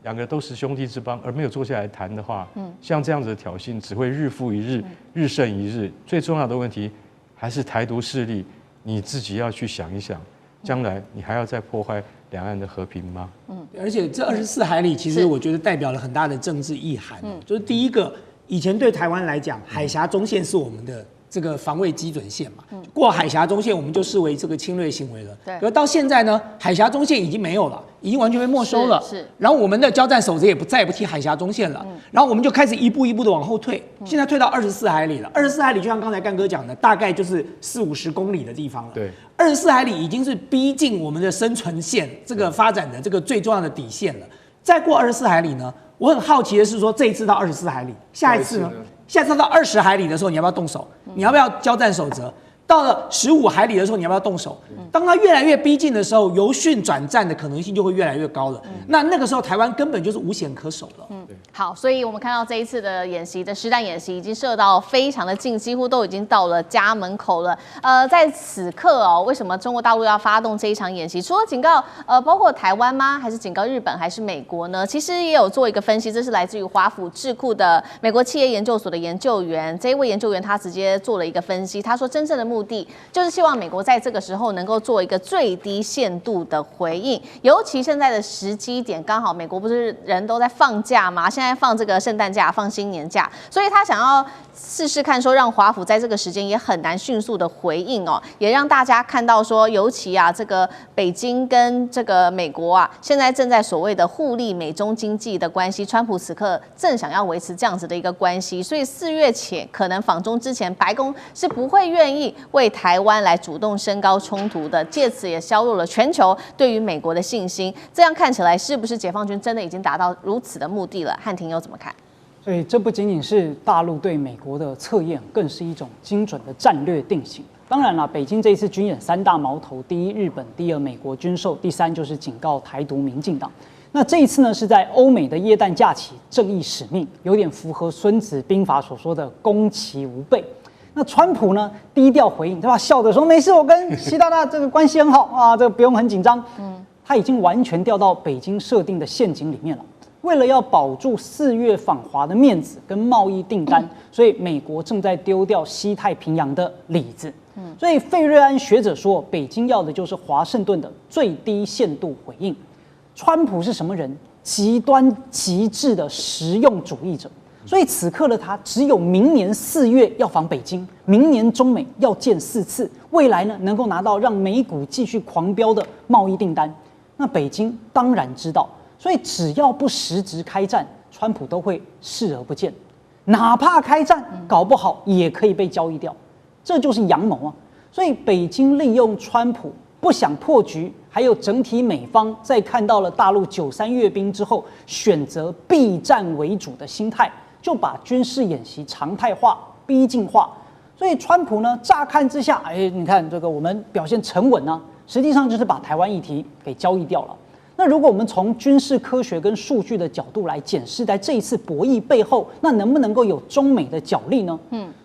两个都是兄弟之邦，而没有坐下来谈的话，像这样子的挑衅只会日复一日、日甚一日。最重要的问题还是台独势力，你自己要去想一想，将来你还要再破坏两岸的和平吗？而且这24海里，其实我觉得代表了很大的政治意涵。就是第一个，以前对台湾来讲，海峡中线是我们的这个防卫基准线嘛，过海峡中线我们就视为这个侵略行为了。对。而到现在呢，海峡中线已经没有了，已经完全被没收了。是。然后我们的交战守则也再也不踢海峡中线了。然后我们就开始一步一步的往后退，现在退到24海里了。24海里就像刚才干哥讲的，大概就是40-50公里的地方了。对，24海里已经是逼近我们的生存线，这个发展的这个最重要的底线了。再过24海里呢，我很好奇的是说，这一次到24海里，下一次呢？下次到20海里的时候，你要不要动手？你要不要交战守则？到了15海里的时候，你要不要动手？当它越来越逼近的时候，由训转战的可能性就会越来越高了。那个时候，台湾根本就是无险可守了。好，所以我们看到这一次的演习的实弹演习已经射到非常的近，几乎都已经到了家门口了。在此刻哦，为什么中国大陆要发动这一场演习？除了警告包括台湾吗？还是警告日本？还是美国呢？其实也有做一个分析，这是来自于华府智库的美国企业研究所的研究员。这一位研究员他直接做了一个分析，他说真正的目的就是希望美国在这个时候能够做一个最低限度的回应，尤其现在的时机点刚好，美国不是人都在放假吗？现在放这个圣诞假，放新年假，所以他想要试试看，说让华府在这个时间也很难迅速的回应哦，也让大家看到说，尤其啊，这个北京跟这个美国啊，现在正在所谓的互利美中经济的关系，川普此刻正想要维持这样子的一个关系，所以4月前可能访中之前，白宫是不会愿意为台湾来主动升高冲突的，借此也削弱了全球对于美国的信心。这样看起来，是不是解放军真的已经达到如此的目的了？汉庭又怎么看？所以这不仅仅是大陆对美国的测验，更是一种精准的战略定型。当然了，北京这一次军演3大矛头：第一，日本；第二，美国军售；第三，就是警告台独民进党。那这一次呢，是在欧美的耶诞假期，正义使命，有点符合《孙子兵法》所说的攻其无备。那川普呢，低调回应，对吧？笑着说没事，我跟习大大这个关系很好啊，这个不用很紧张。他已经完全掉到北京设定的陷阱里面了。为了要保住4月访华的面子跟贸易订单，所以美国正在丢掉西太平洋的里子。所以费瑞安学者说，北京要的就是华盛顿的最低限度回应。川普是什么人？极端极致的实用主义者。所以此刻的他，只有明年4月要访北京，明年中美要见4次，未来呢能够拿到让美股继续狂飙的贸易订单。那北京当然知道。所以只要不实质开战，川普都会视而不见，哪怕开战，搞不好也可以被交易掉，这就是阳谋啊！所以北京利用川普不想破局，还有整体美方在看到了大陆93阅兵之后，选择避战为主的心态，就把军事演习常态化、逼近化。所以川普呢，乍看之下，你看这个我们表现沉稳啊，实际上就是把台湾议题给交易掉了。那如果我们从军事科学跟数据的角度来检视，在这一次博弈背后，那能不能够有中美的角力呢？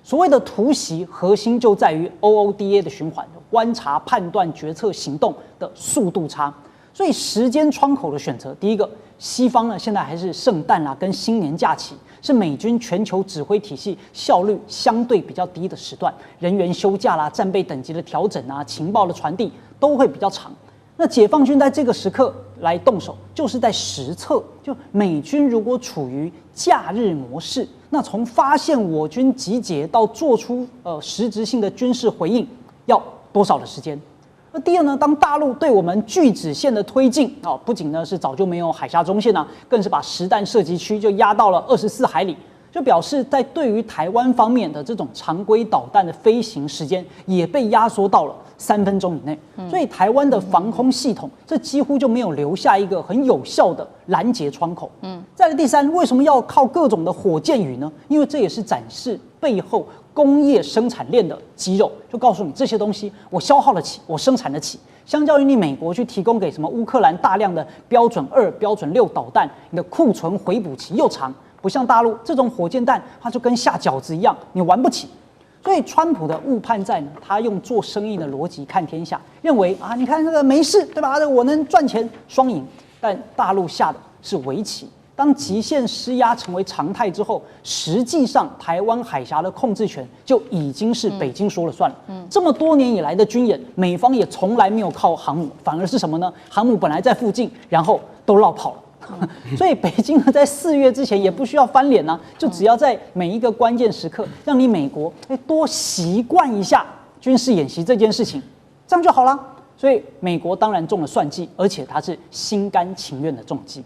所谓的突袭核心就在于 OODA 的循环，观察、判断、决策、行动的速度差。所以时间窗口的选择，第一个，西方呢现在还是圣诞啦跟新年假期，是美军全球指挥体系效率相对比较低的时段，人员休假啦、战备等级的调整啊、情报的传递都会比较长。那解放军在这个时刻来动手，就是在实测，就美军如果处于假日模式，那从发现我军集结到做出实质性的军事回应，要多少的时间？那第二呢，当大陆对我们拒止线的推进不仅呢是早就没有海峡中线啊，更是把实弹射击区就压到了24海里。就表示在对于台湾方面的这种常规导弹的飞行时间也被压缩到了3分钟以内，所以台湾的防空系统这几乎就没有留下一个很有效的拦截窗口。再来第三，为什么要靠各种的火箭雨呢？因为这也是展示背后工业生产链的肌肉，就告诉你这些东西我消耗得起，我生产得起。相较于你美国去提供给什么乌克兰大量的标准2、标准6导弹，你的库存回补期又长。不像大陆这种火箭弹，它就跟下饺子一样，你玩不起。所以川普的误判在呢，他用做生意的逻辑看天下，认为你看这个没事，对吧？我能赚钱，双赢。但大陆下的是围棋，当极限施压成为常态之后，实际上台湾海峡的控制权就已经是北京说了算了。这么多年以来的军演，美方也从来没有靠航母，反而是什么呢？航母本来在附近，然后都绕跑了。所以北京呢，在4月之前也不需要翻脸啊，就只要在每一个关键时刻，让你美国多习惯一下军事演习这件事情，这样就好了。所以美国当然中了算计，而且他是心甘情愿的中计。